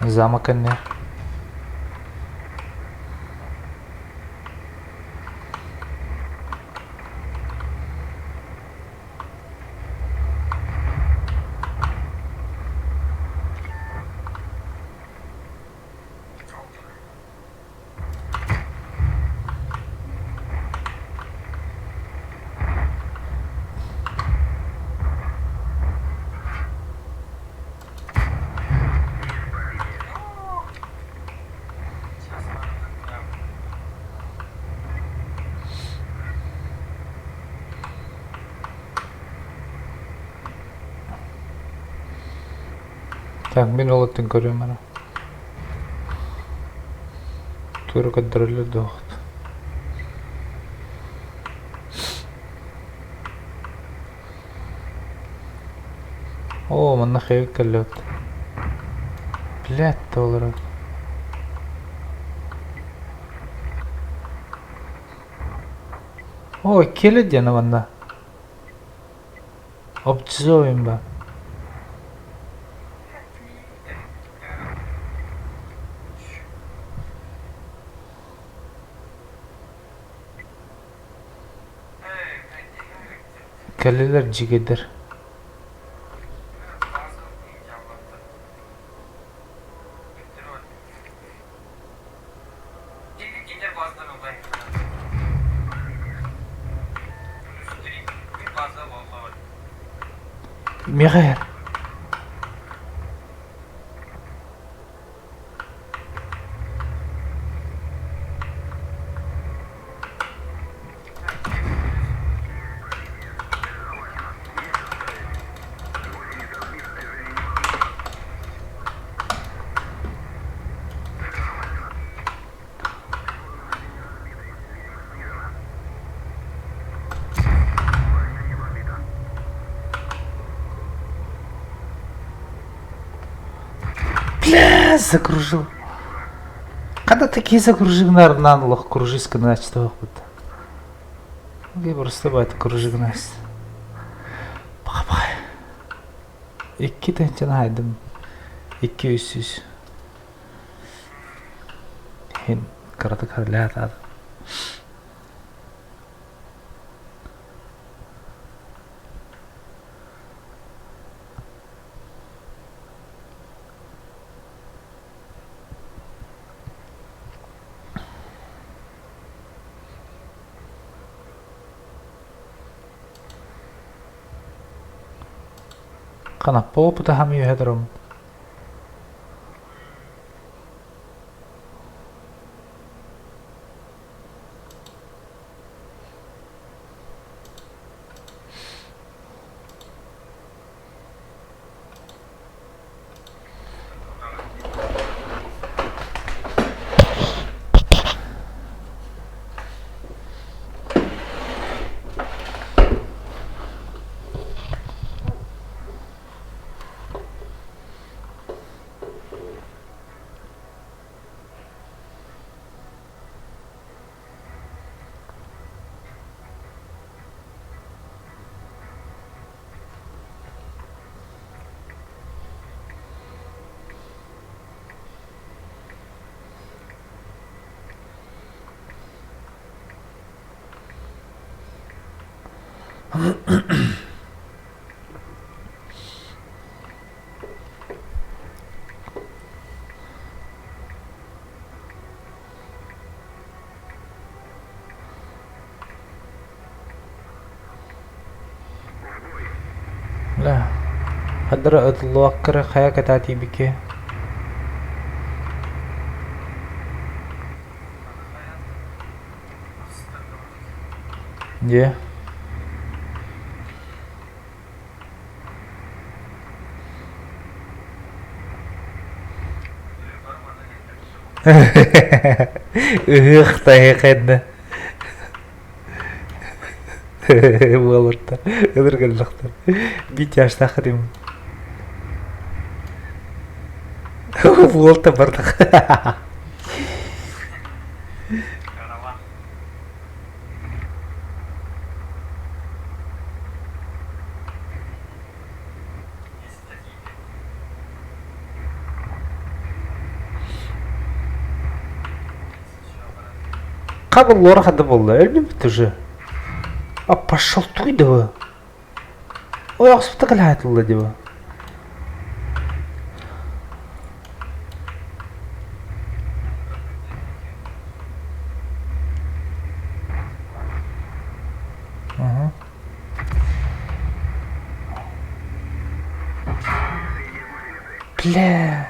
Замок энне. Так, мен олаттың көрем ана. Тура кадрлы доғыт. О, мына хевик кәллет. Блядь, толыры. О, келет дені мында. Обчизовым ба. Kelleler cigedir. Miguel. Бля, закружил. Когда такие закружигнар нанлох кружиска начать вахут. Где просто бать кружигнас. Бабай. Икки тентен хайдым. 200. Хин караты карлят ады. Kenapa putar hamil hedrom? Lah, قدر أتلوكر خياك تاتي بك. Yeah. Ихтайхедне. Болотта. Ыдыргаллахтар. Бит яштахрим. Болотта бардык. Кабыл лора хады болды. Өлмем бит уже. А пошел туйды вы. Ой, ақсыпты қылайтылды деп. Бля.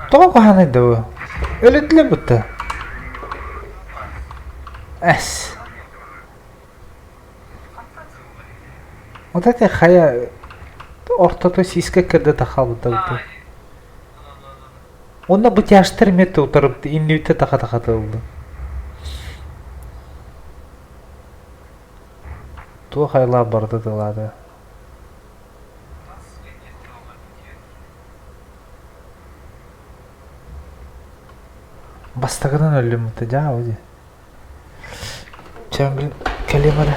Тоға қағанайды вы. Өлетілі бұтты. Әс. Вот это хая ортото сиська кірді тақал бұтты бұтты. Онда бұт яштыр меті отырыпты, инні бүтті тақа-тақаты болды. Туа хайла барды дылады. Бастағынан өлім бұтты, жа өде. Чәңгіл кәлемалі.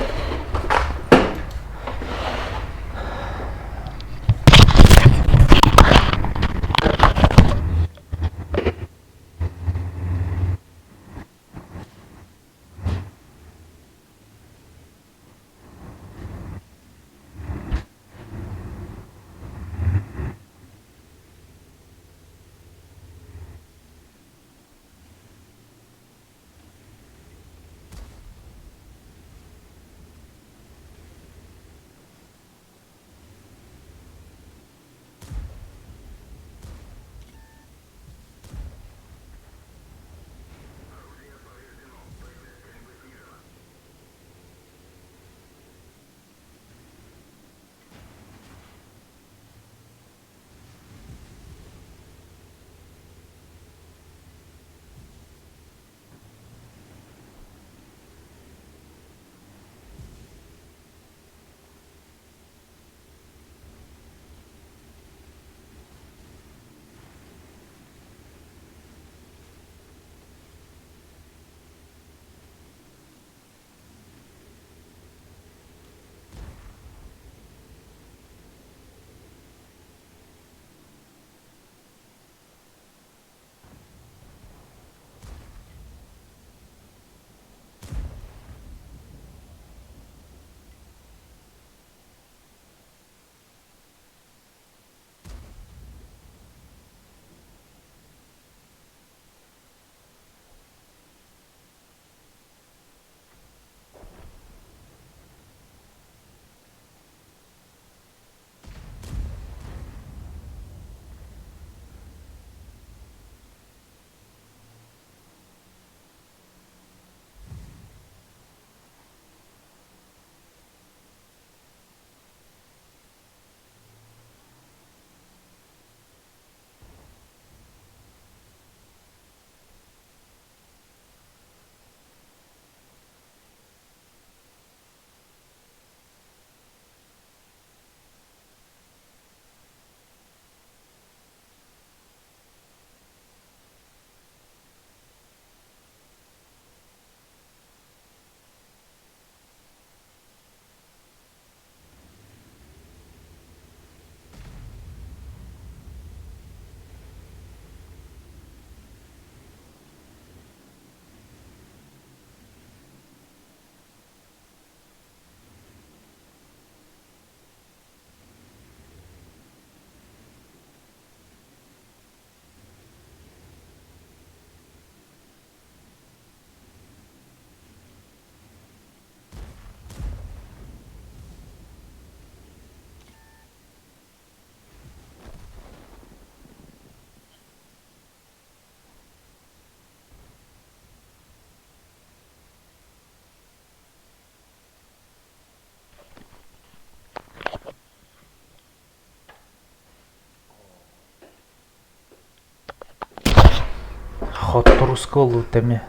Хотто русского лутами.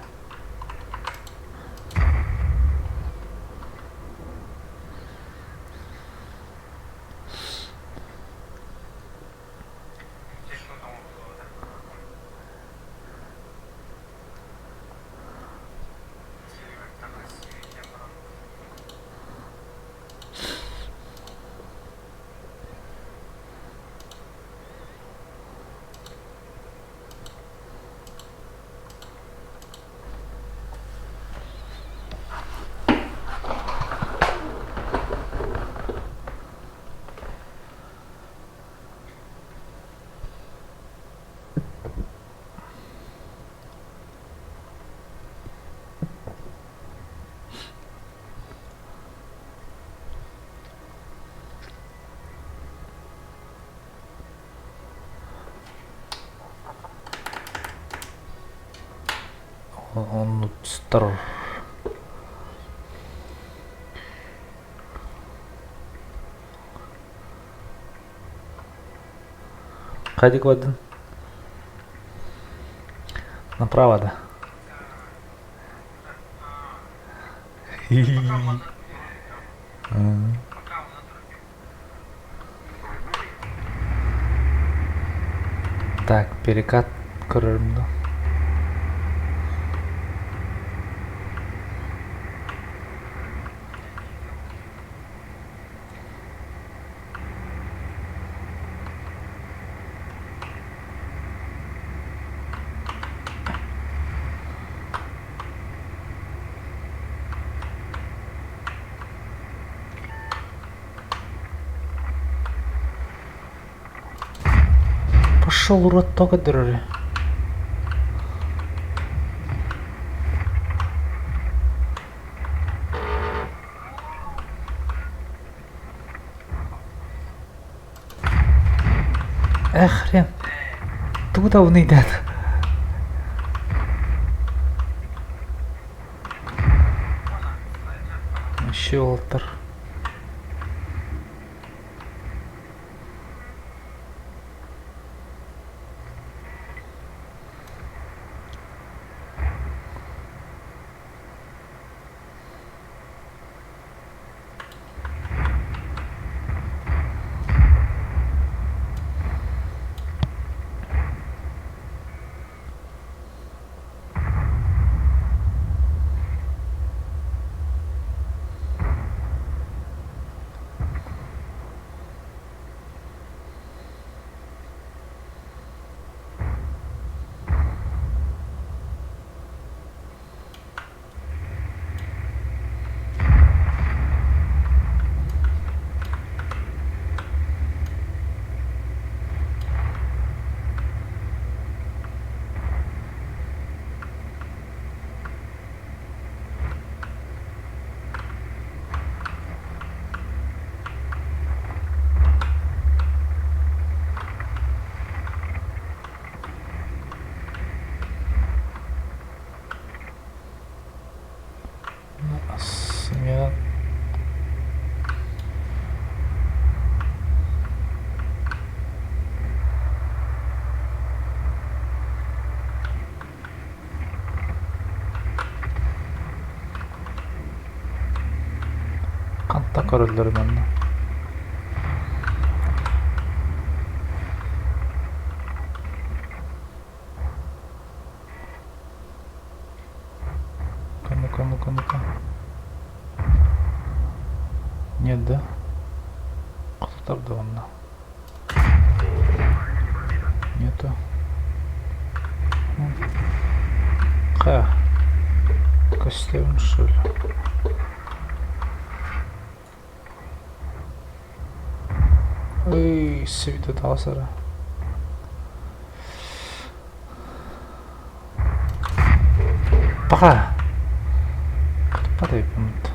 Унутстр. Кадик вадын. Направо, да. Так, перекат көрермін. Пошел, урод, только дыры. Хрен. Туда он идет. Щелтер. Смех. Кантта көрөлөр мені. Ну-ка. Нет, да? Кто-то давно. Нету. Костюм, что ли? Ой, світи тазера. Пока. Падай, помнит.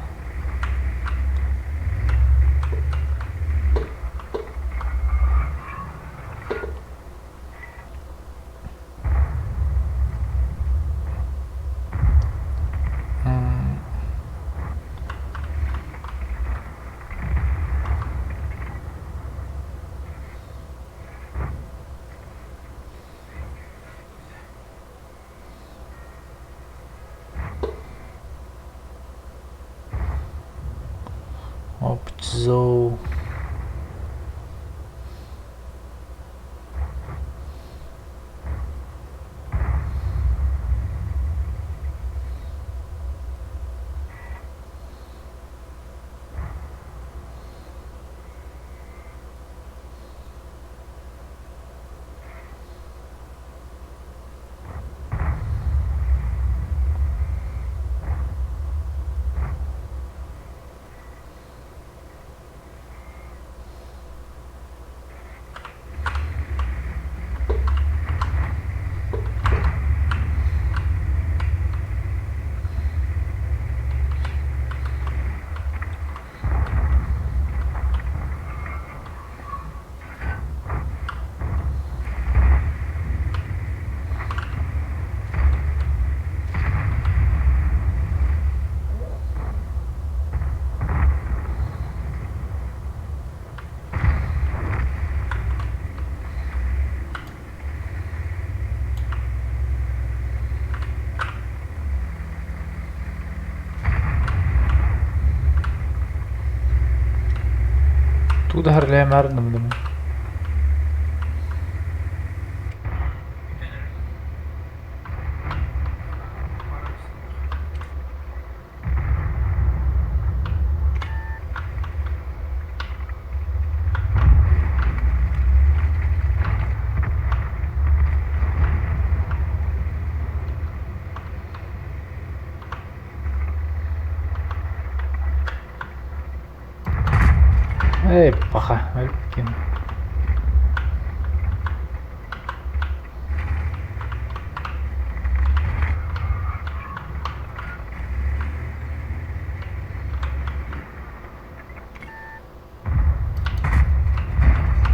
Opzo. Тут гарляє мерним думаю. Ey paha, öpeyim.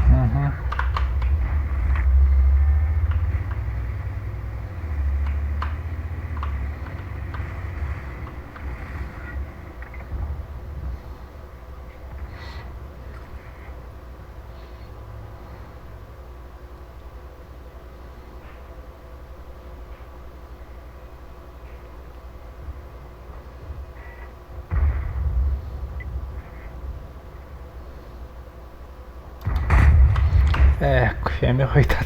Hı hı. Kufyemi koytat.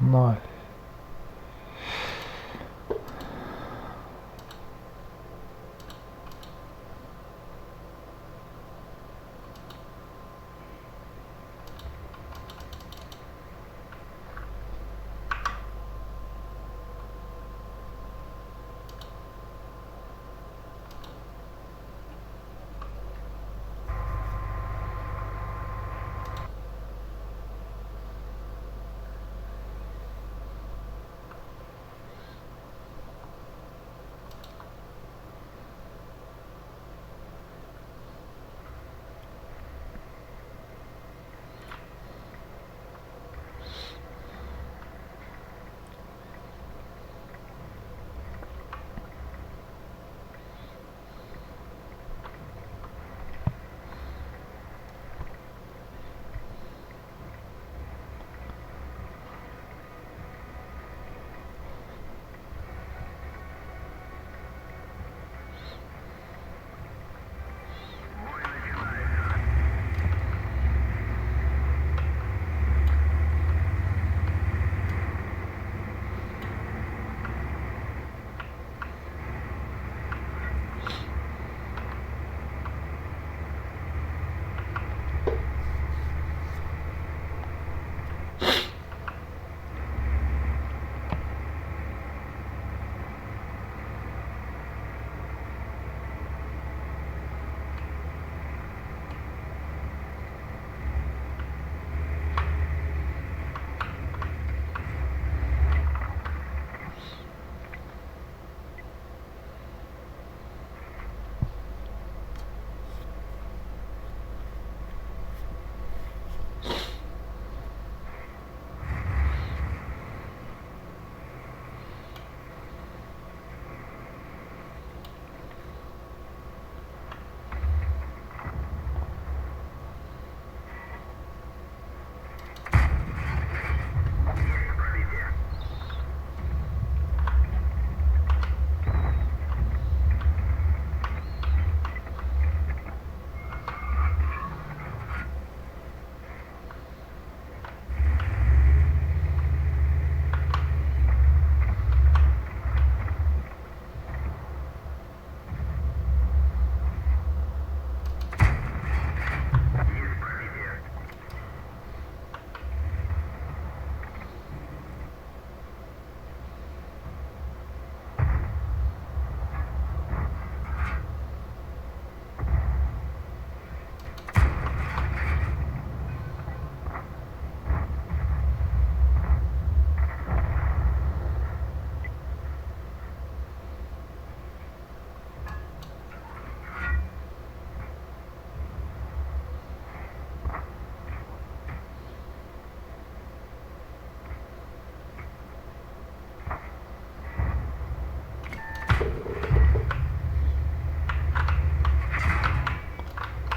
Nol.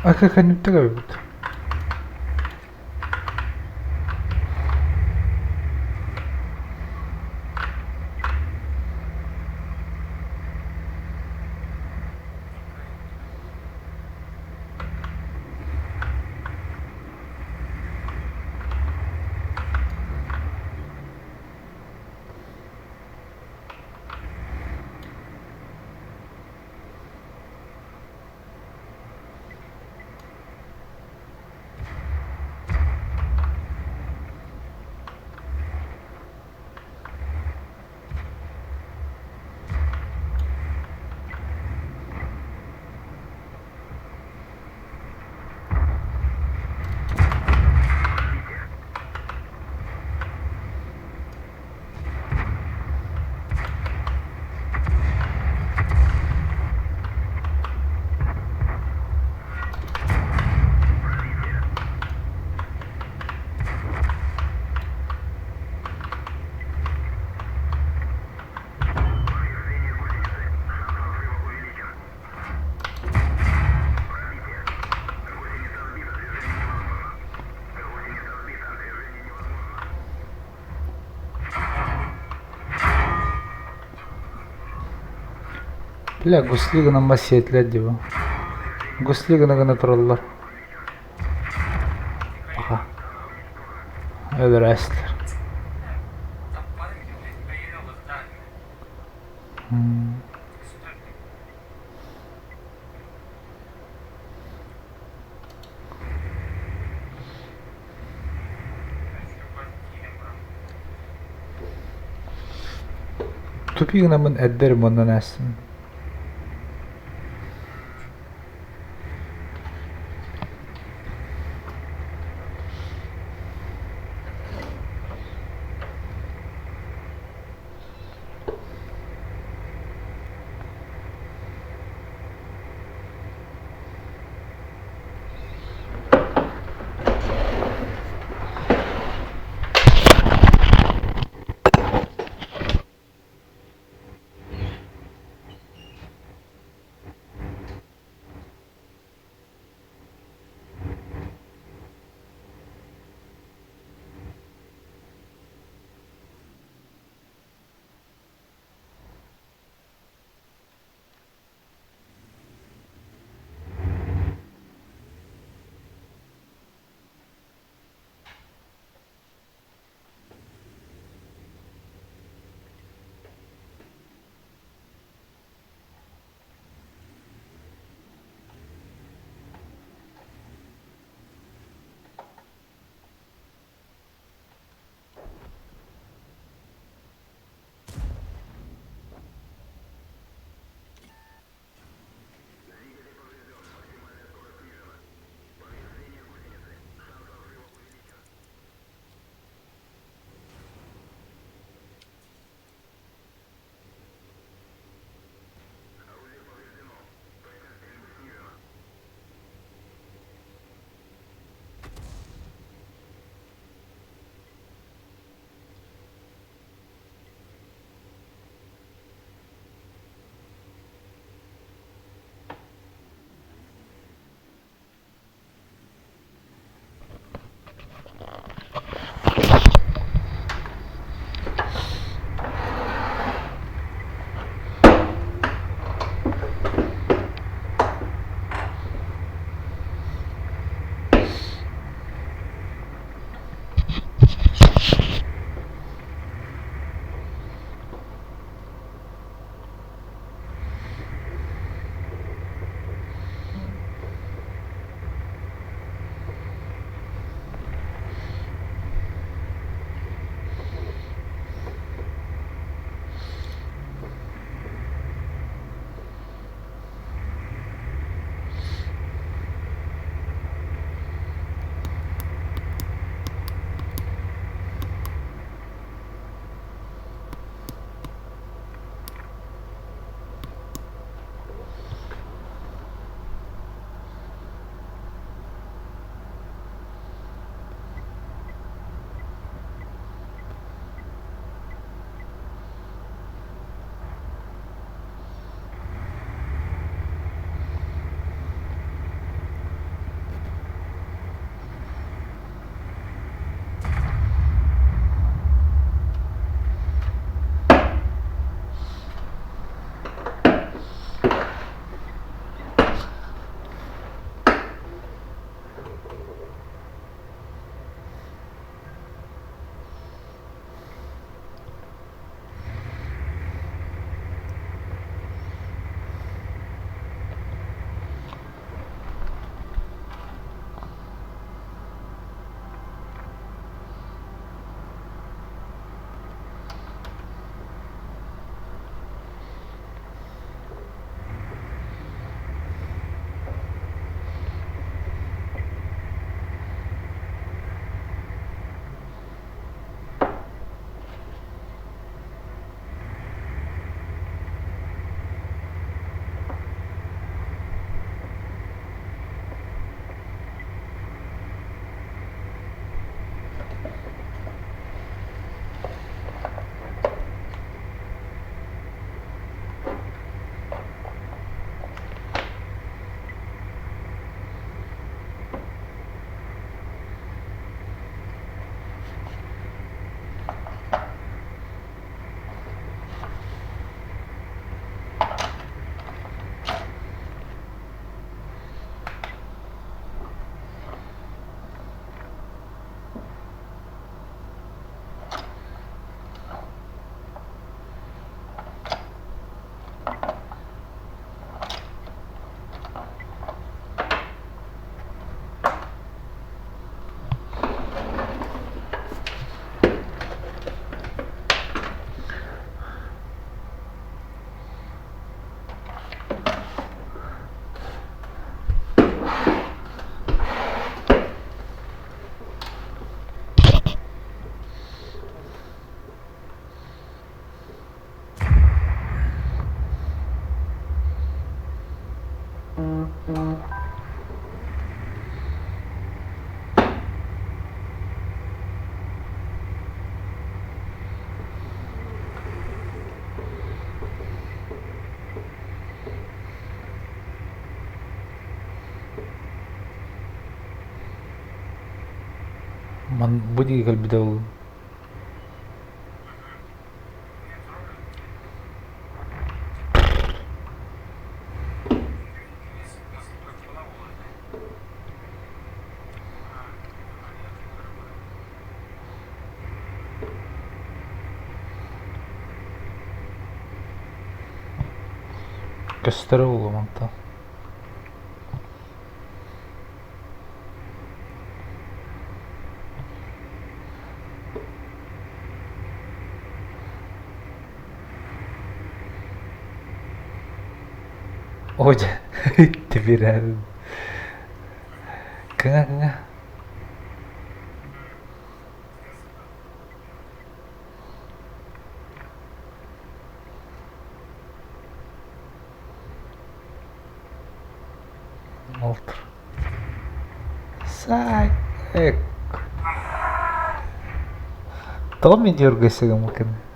А как они трогают? Бля, Гуслигана масетлер диби. Гуслигана гана тураллар. Ага. Öldürəslər. Tupigina mən ədərim ondan əsin. من بدي قلب دول. Gösteri oğlum hatta. Hoca birer. Kena. Alter. Sak. Tolong jujur guys ya mungkin. Ya.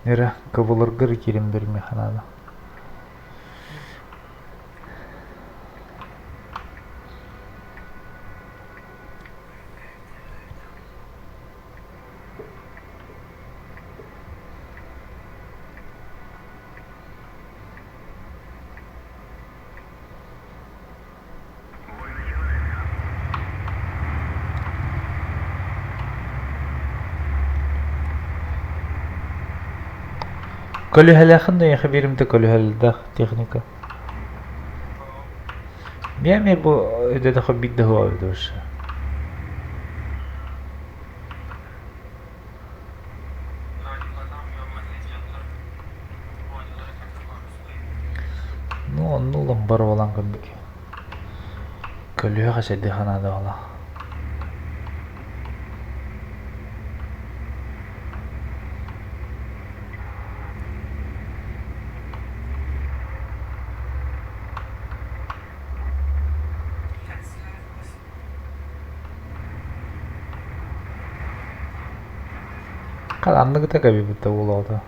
Nere kıvılırgır kirim bir mehanada. كل هالأخذنا يا خبير متى كل هالدخ تكنيكا بيعمل بو إذا دخل بيده هو بدوش نو لمبر ولا نكمل كل يوم خشيت دخنا هذا والله Karanlıkta gibi bir davul oldu.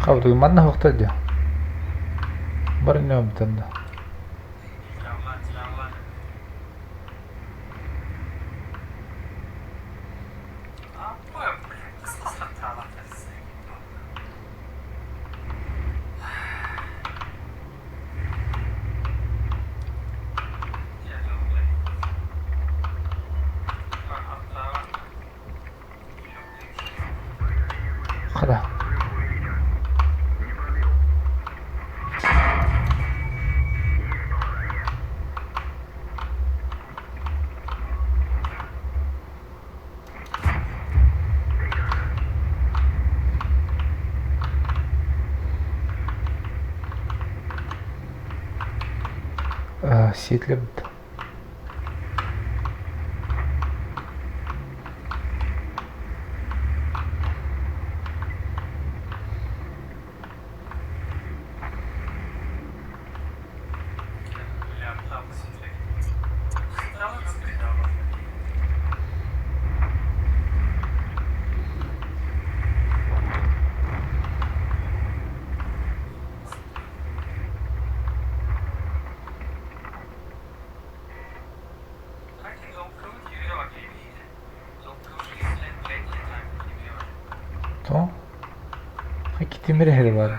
Kavruyu mana waktu aja. Baru ini tanda. Kıda. Сетлеп. Tamam. Ha gittiğim bir heri vardı.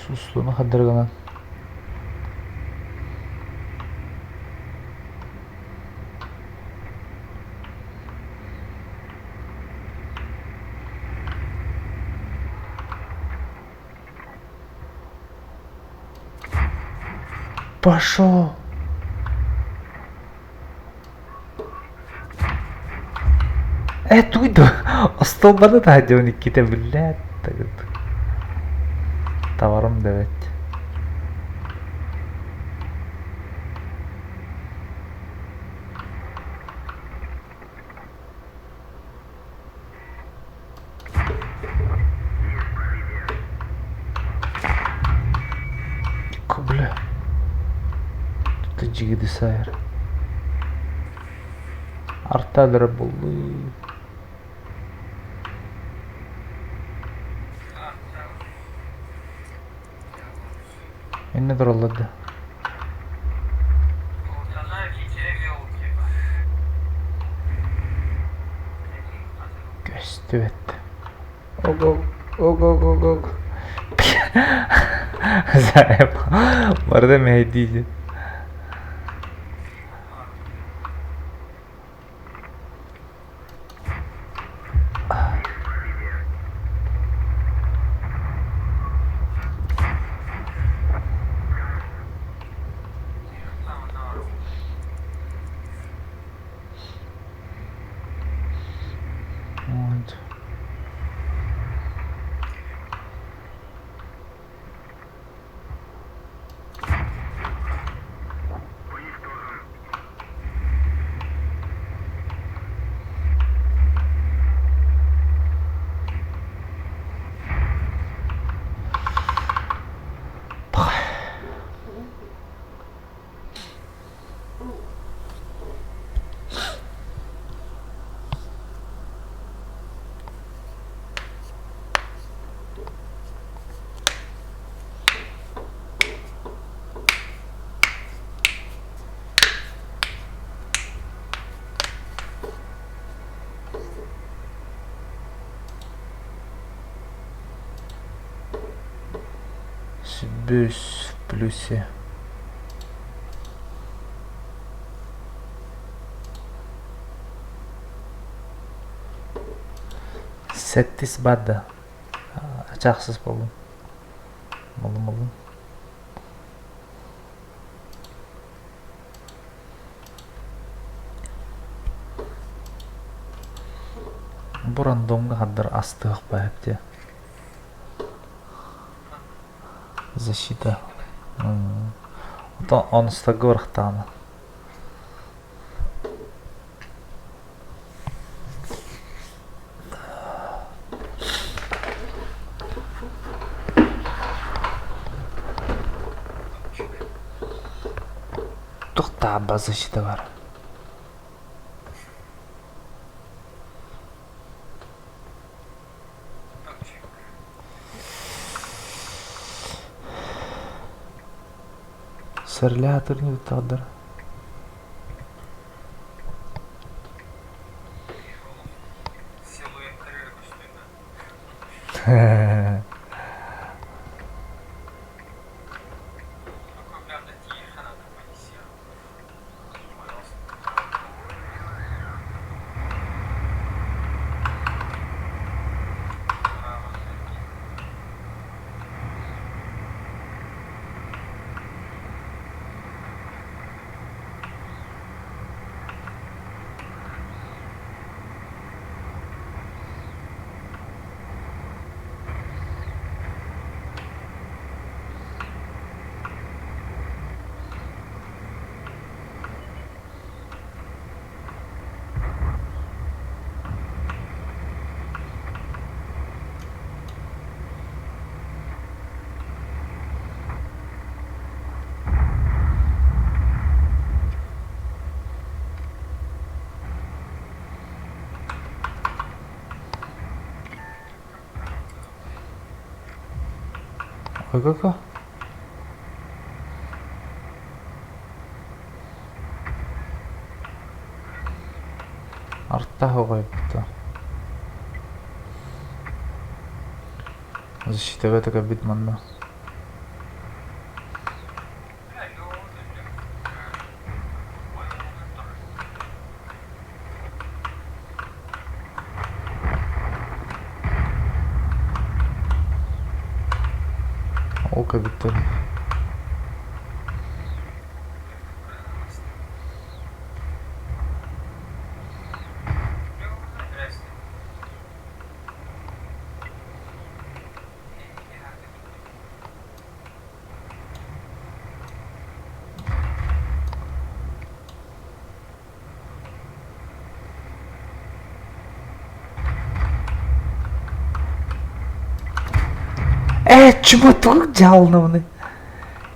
Susluğunu hadırganan. Пошел. Туйду. Остолбаны да hadionik gidebilirler. Tavarım da evet. Кубля. Тут жиги сайыр. Артадыр болду. Ne duraladı? Göstü etti. Og. Zayıf. Bu arada Mehdi'ydi. Вот. Bus в плюсе. Сеттис бада. Açaksız buldum. Buldum. Bu randомга хаддар астык байыпты. Защита. Он с горхтана. Тухта защита var. Серлятор не тадыр. Ой-ка-ка. Арттағы қойыпты. Защитаға така бит манда. Ол кабиттер. Чему тут делал на мне?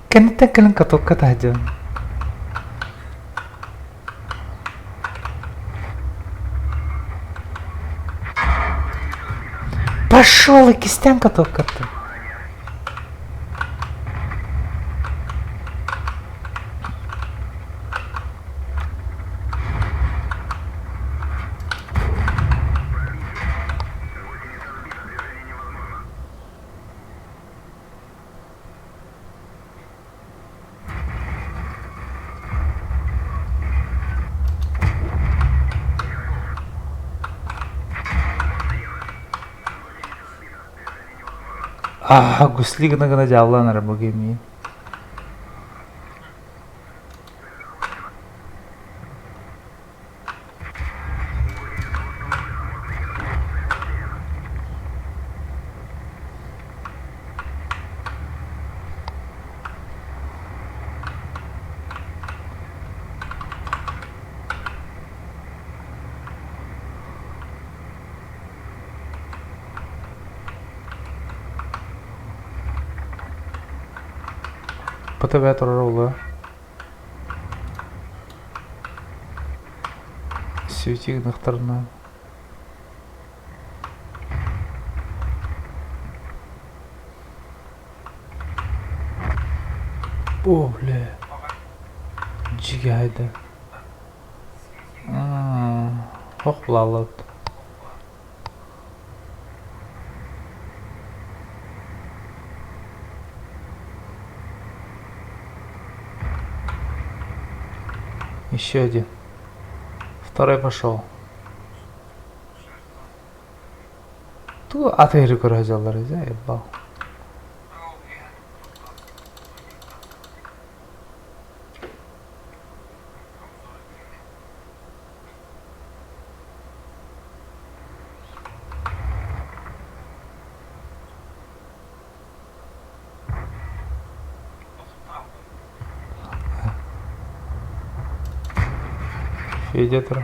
Кенте кален каток катаджан. Пошел и кистян каток каток. Гусли гына жауланыр бұл кемей. ПТВ туралы. Светик нахтарна. О, бля. Джигайда. Ох, лалот. Еще один. Второй пошел. Ту атайры көрәзалар әзә ебал. Федя тұр.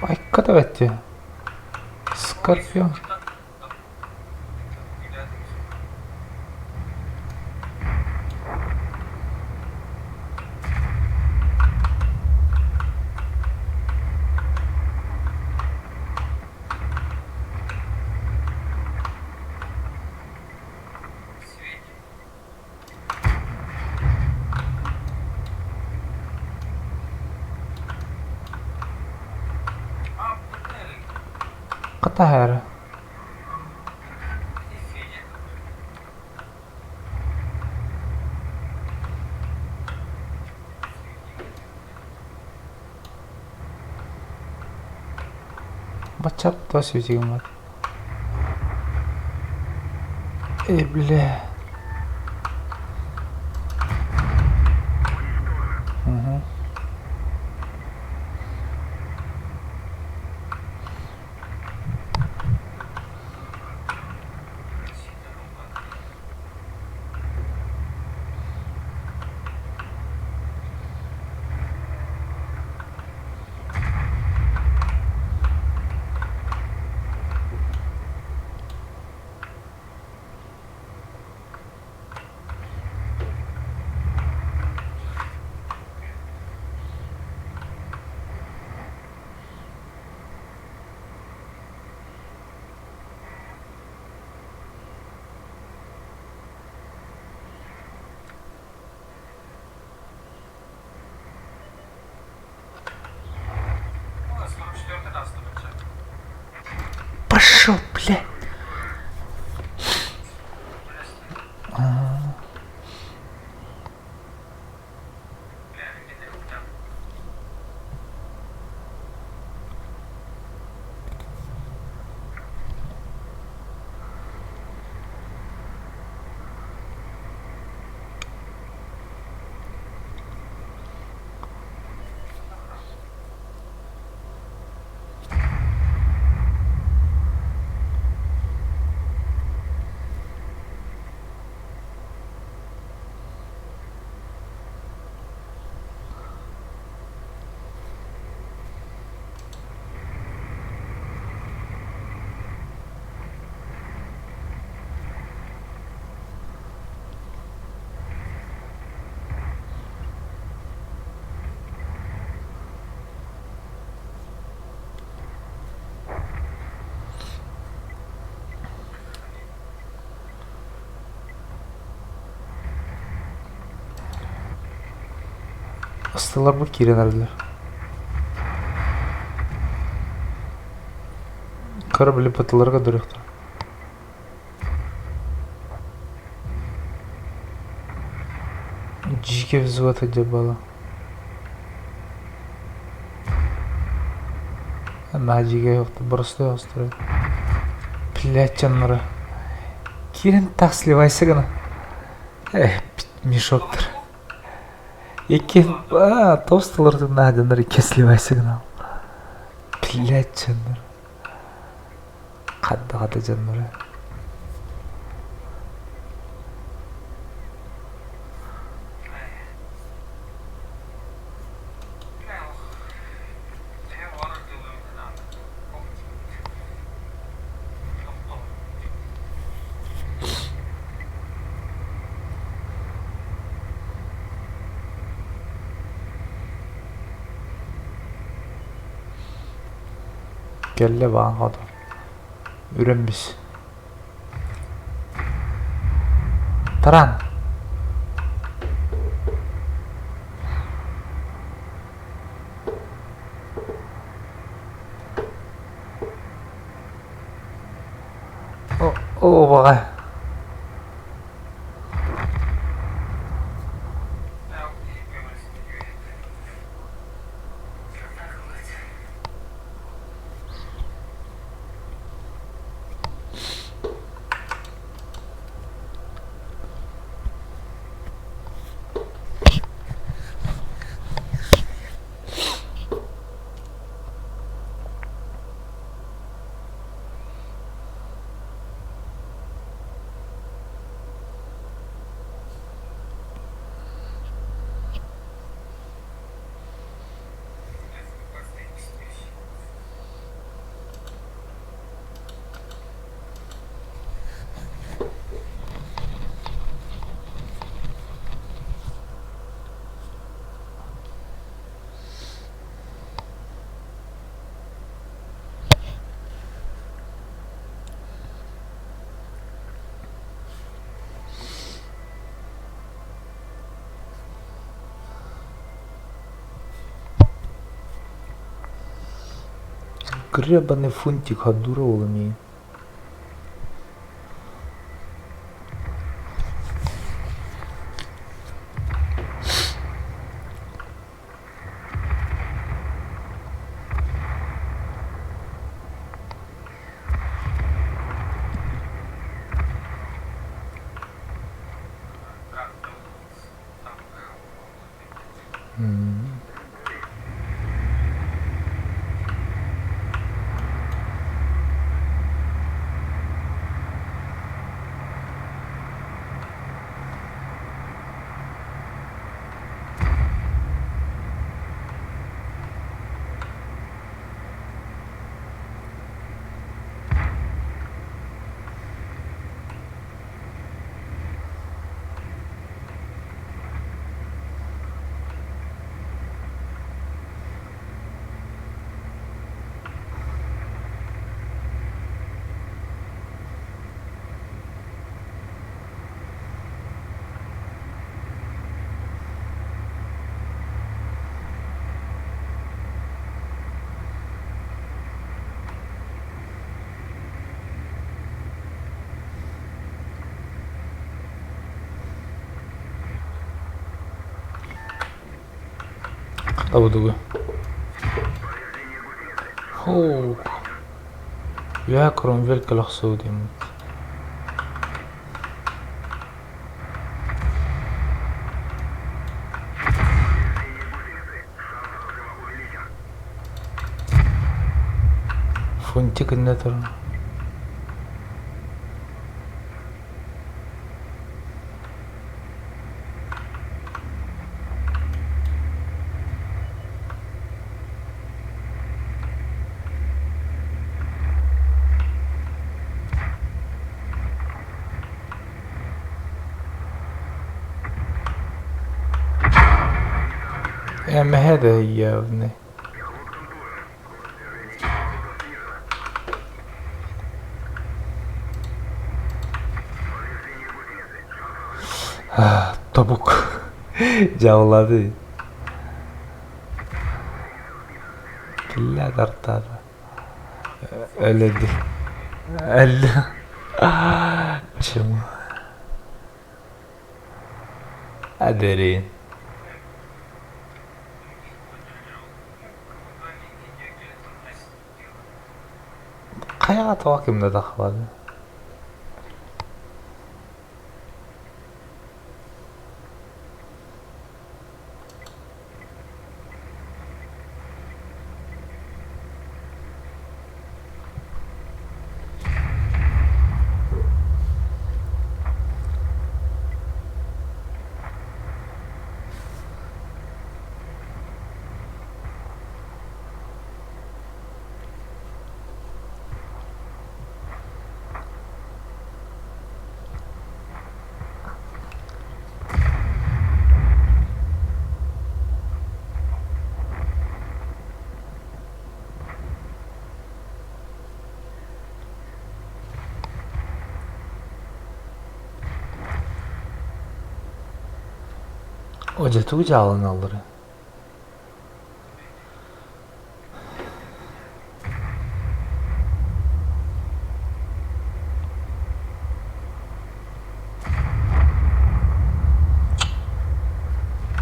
Айка давайте. Скорпион. та гера. Бачап то светигім бар. Бля. Угу. Пошел, блядь. Ыстылар бұл киренерлер. Корабли пытыларға дұрықтыр. Жике взвод деп бала. На жиге жоқты бұрысты остырайды. Блядь, жаннары. Кирен так сливайся гана. Мешоктыр. Екен, тостыларды наденер еке сливайся гана. Блядь, жаннары. Қадды жаннары. Kelle bana adam. Ürenmiş. Taran. O bak. Гребаний фунтик одурували мені. Avudugu. Ху. Я кромвель калахсудим. Фунтик нетер. ما هذا هي يا ابني. Topuk cavladı. Killa tartar. Öyledi. Öldü. Çım. Aderin. Kayağa tavakimde takıladı. 어제 두 자원 alır.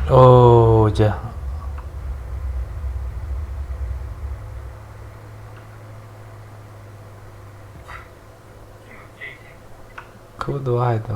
Hoca. 그것도 와야 돼.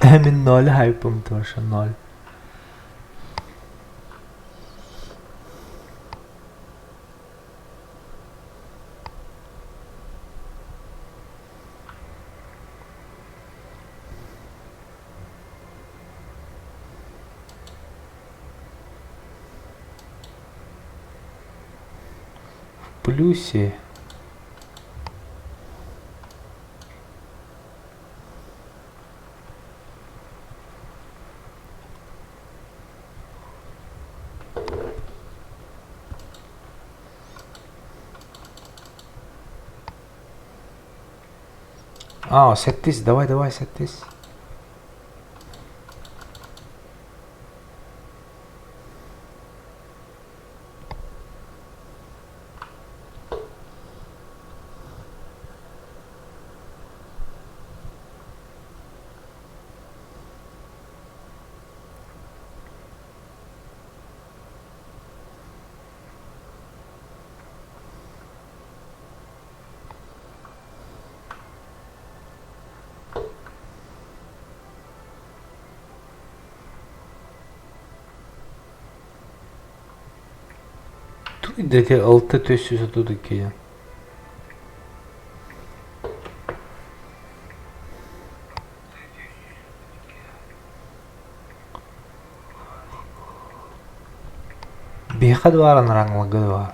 Min 0 hype-punkter var schon 0. В плюсе. А, 8, давай 8. Дайте 6400 тут є. Бехад var ranglığı var.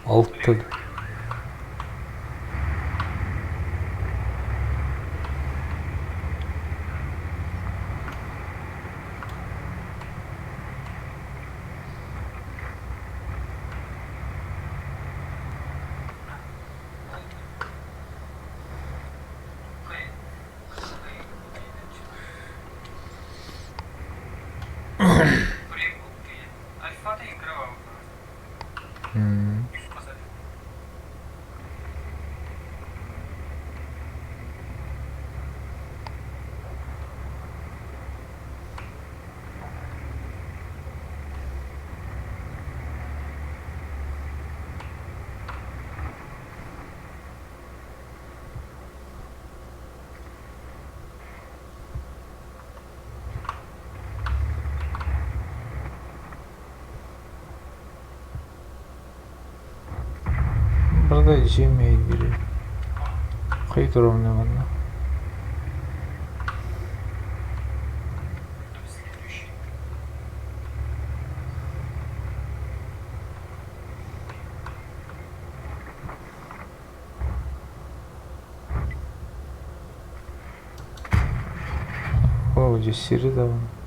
Altı. Burada Gmail giriyor. Kayıt oranı var. О, здесь Siri da var.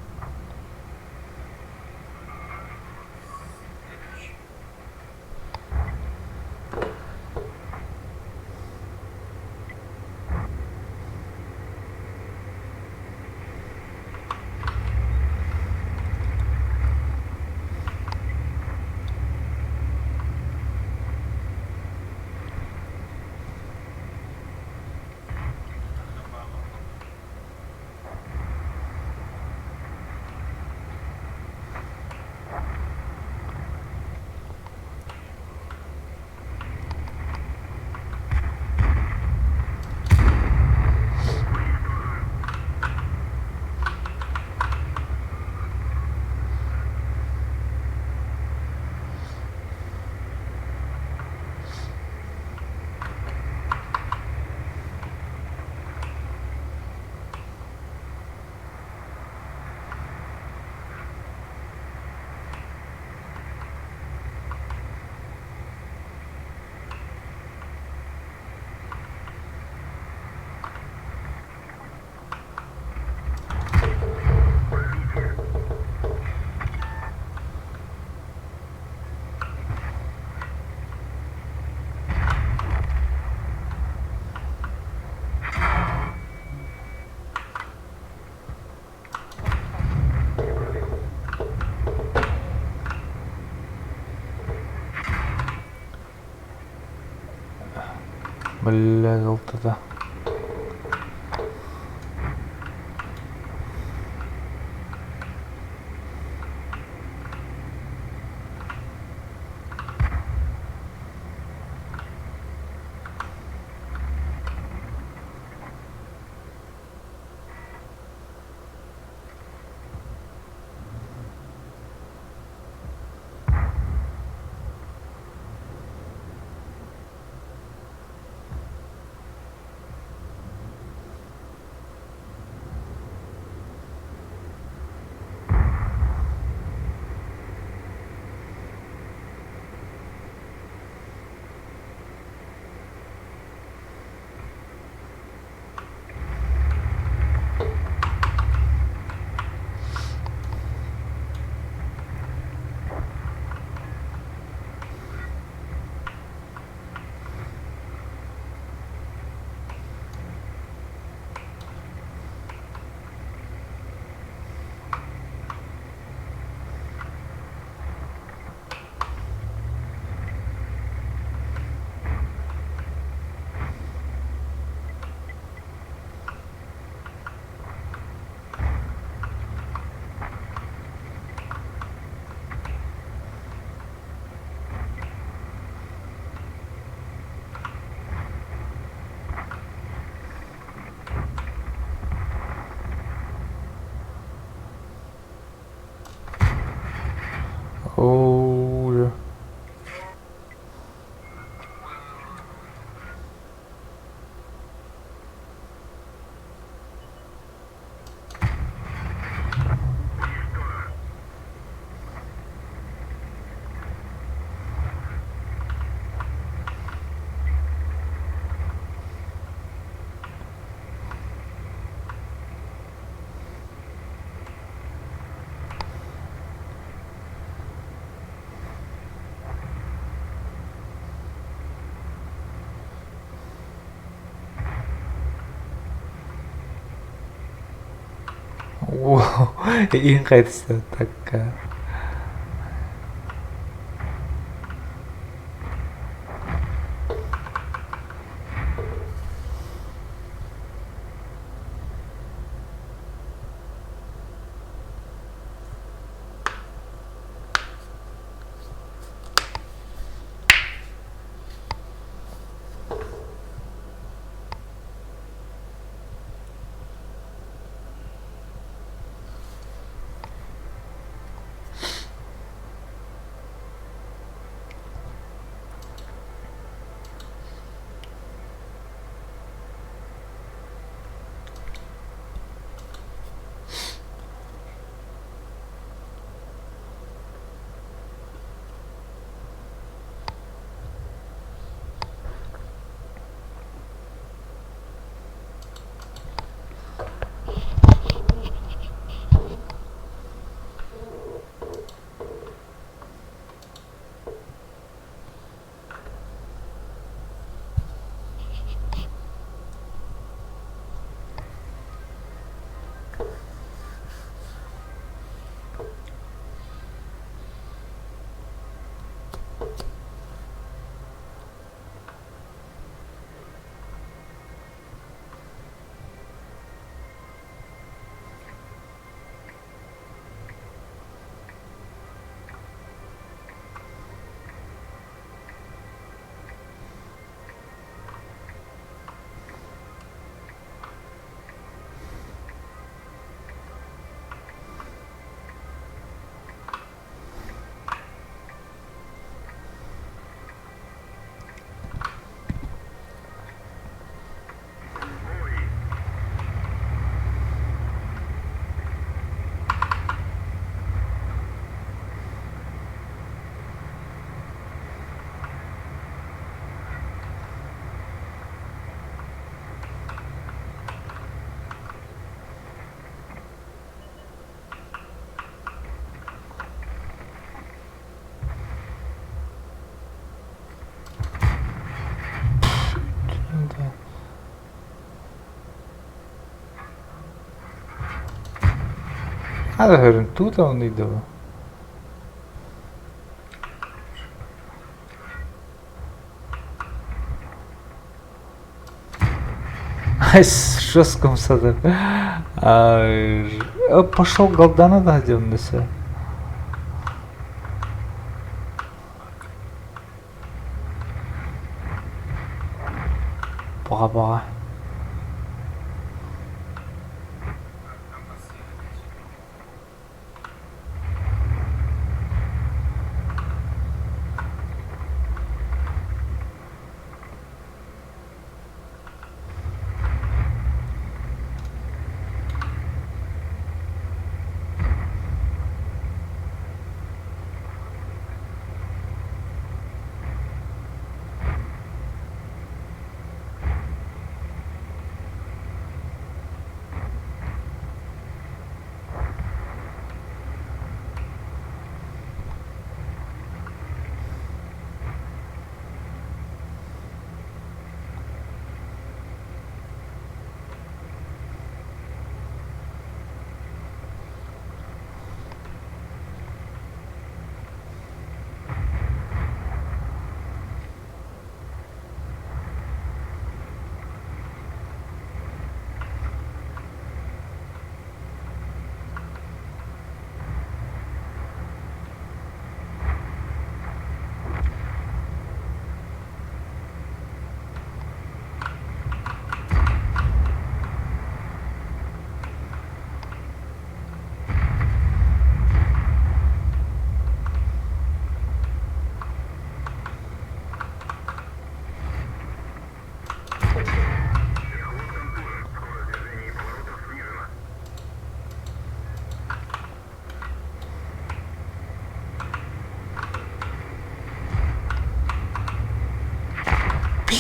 Бля, алтыда. Wow, in kayıtsa takka. Hadi hörün tut onuydu. Ай, жестко мсады. Пошел голдана да дённысы. Бага.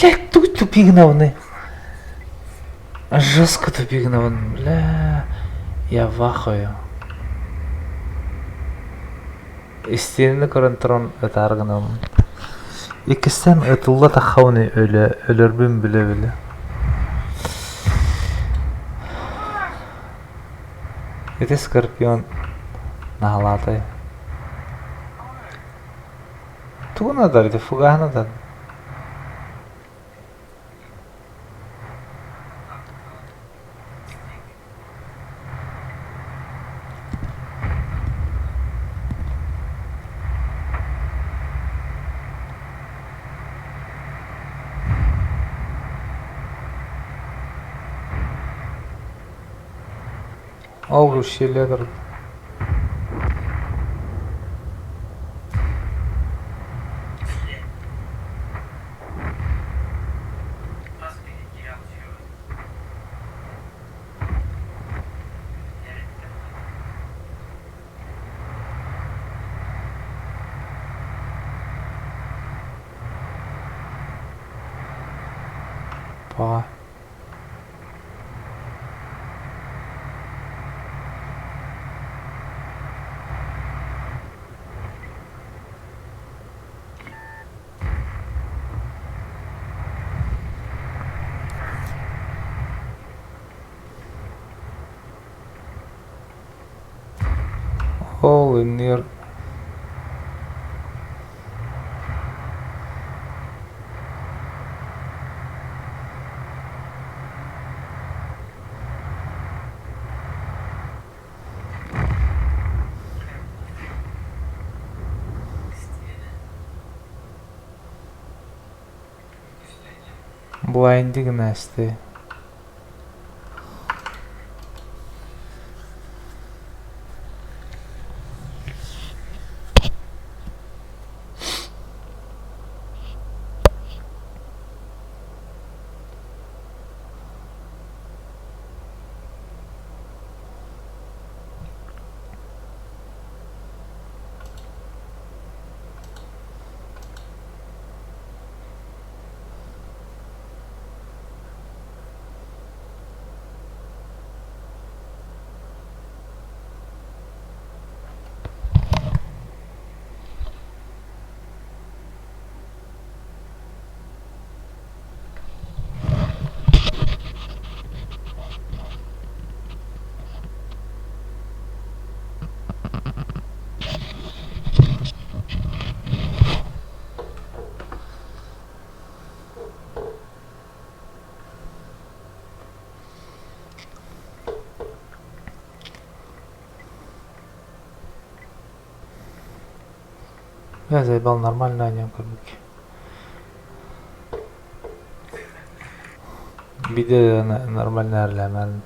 Блять, тут тупик говны. Жестко тупик говны, бля. Я в ахуе. İsteyeni karantıran öter gınam. İkisinden ötülla taxavni ölürbün bile. Это Скорпион наглатый. Туна дали, фугана дали. Олгу щеледр. Па. All in near. Blinding nasty. Я заебал нормально, они короче. Биде нормально әрләмән.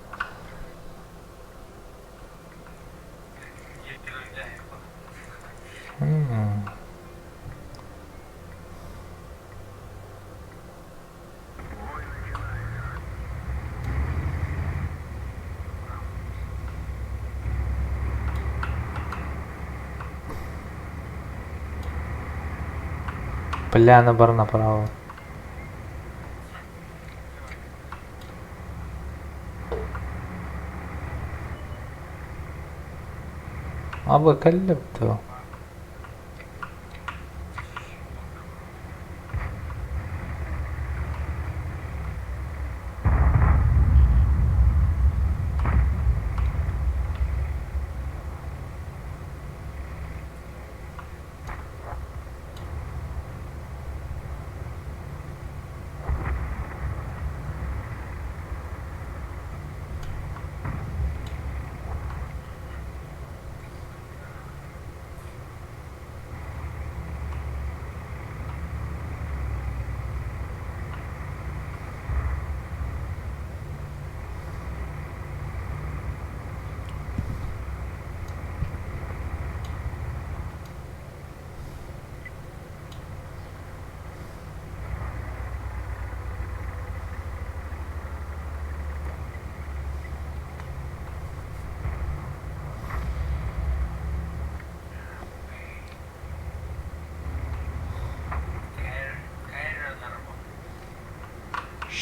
Поляна бар направо. Абы кәлләпті.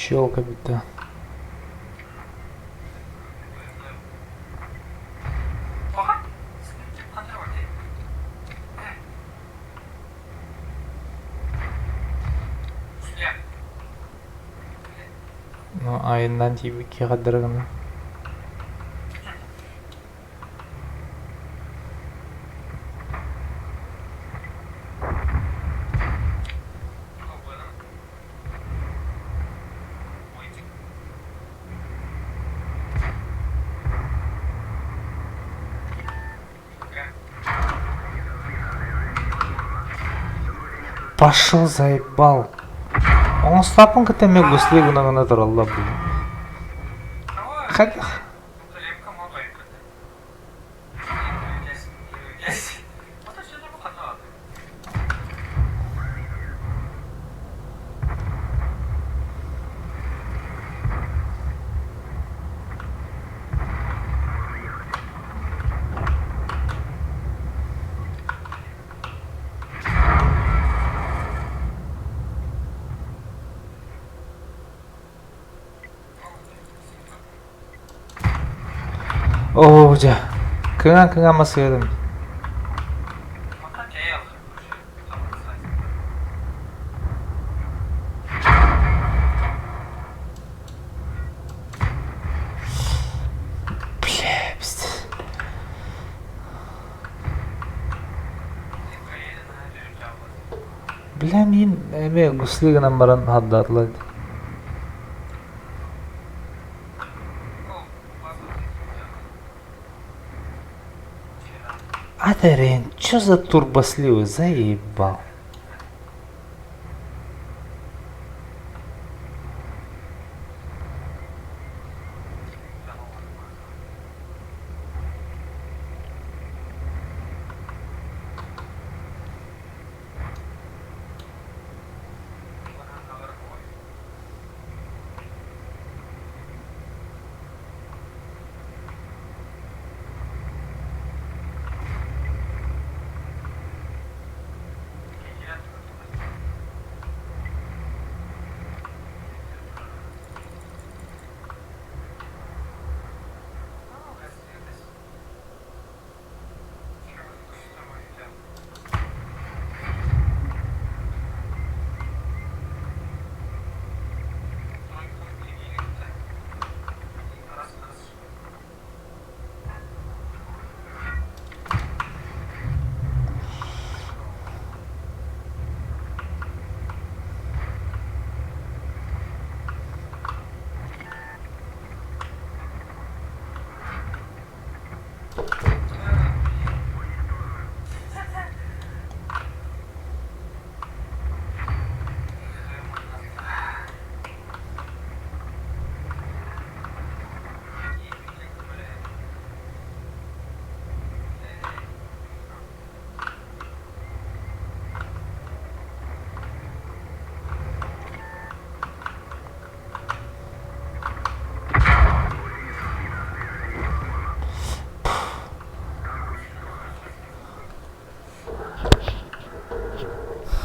Щелка бита. Ну, айынан тибикке кадыргына. Пошел, заебал. Он слапын кетеме гусли гына туралла бу. Хат. Oh, ja. Kıngan masayalım. Bilemeyin, eme gusli gına baran haddatladı. Адарин, чё за турбосливый, заебал.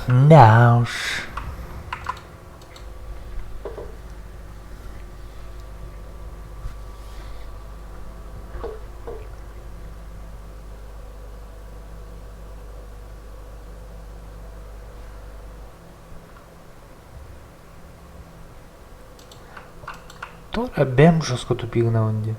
Мяуш. Тора бем жестко тупик на онде.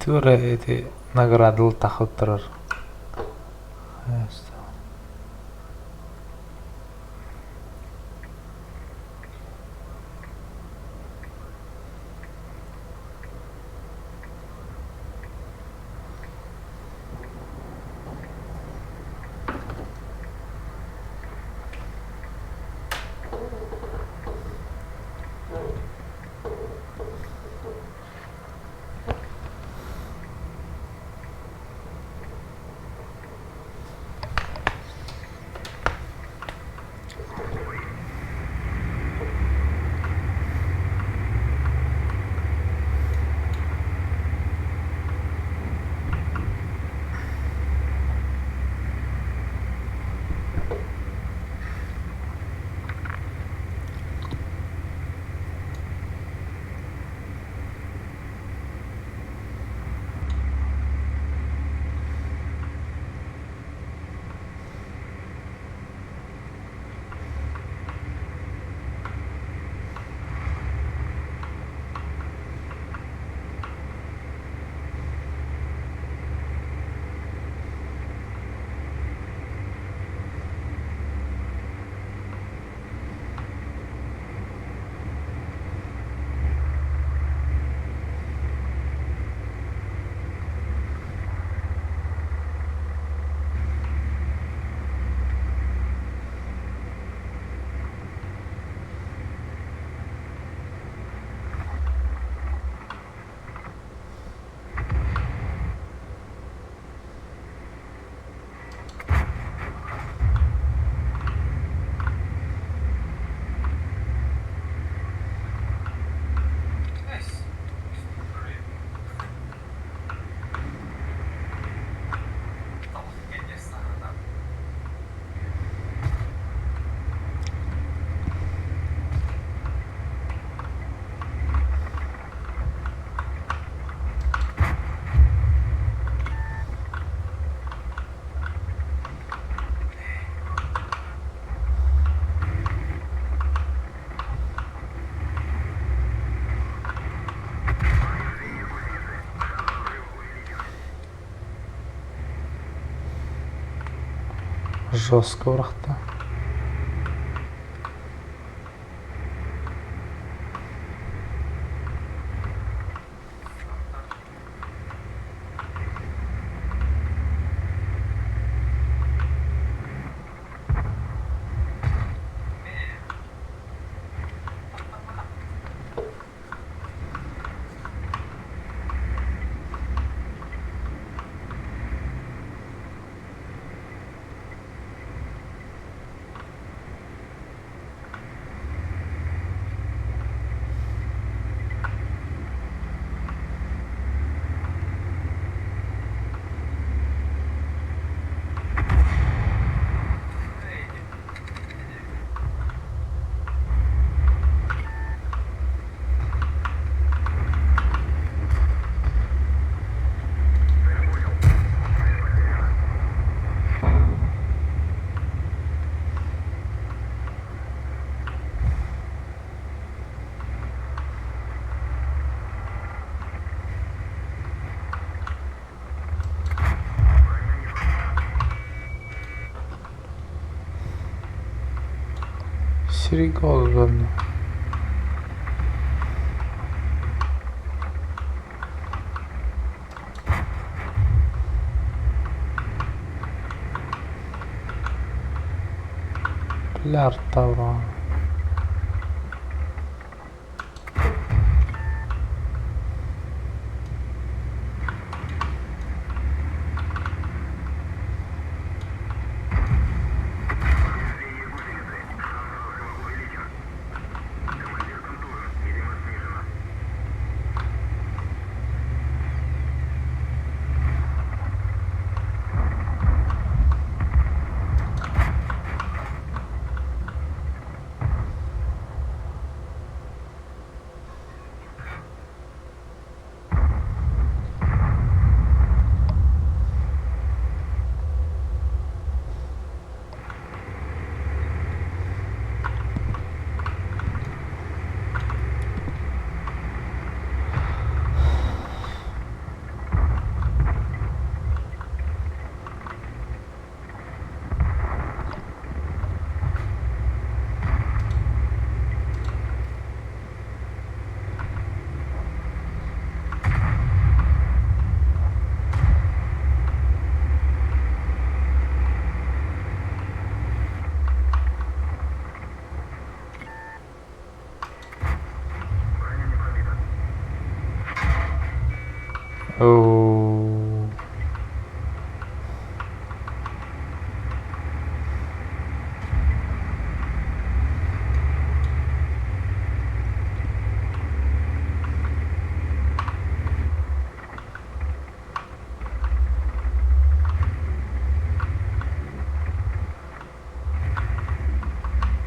Тура эти наградыл тахып тұрар. Ясно. Жестко бырақты. Серега главное. Пляр Таврон.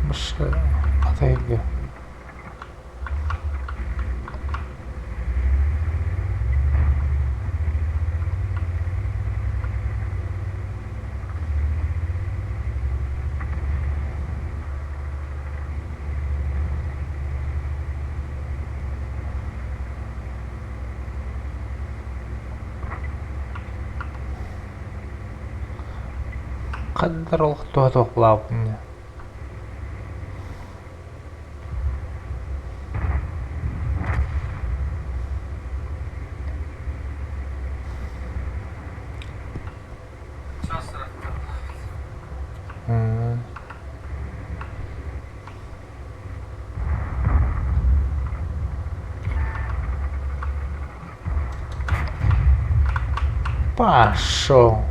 Боже, отойди. Кадр ул тоқлап мне. Пошел.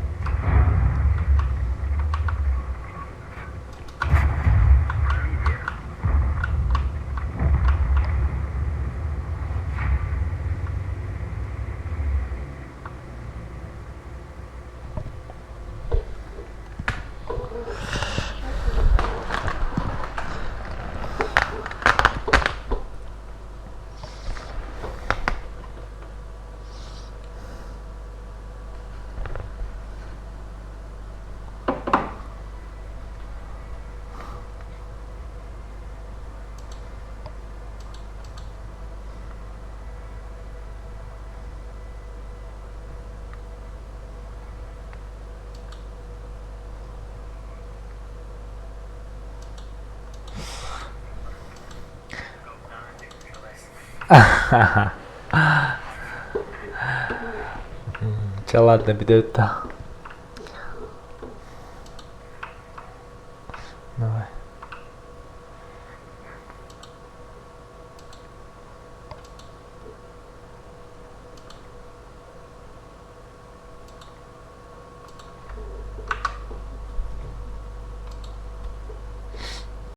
Че, ладно, бедет-то. Давай.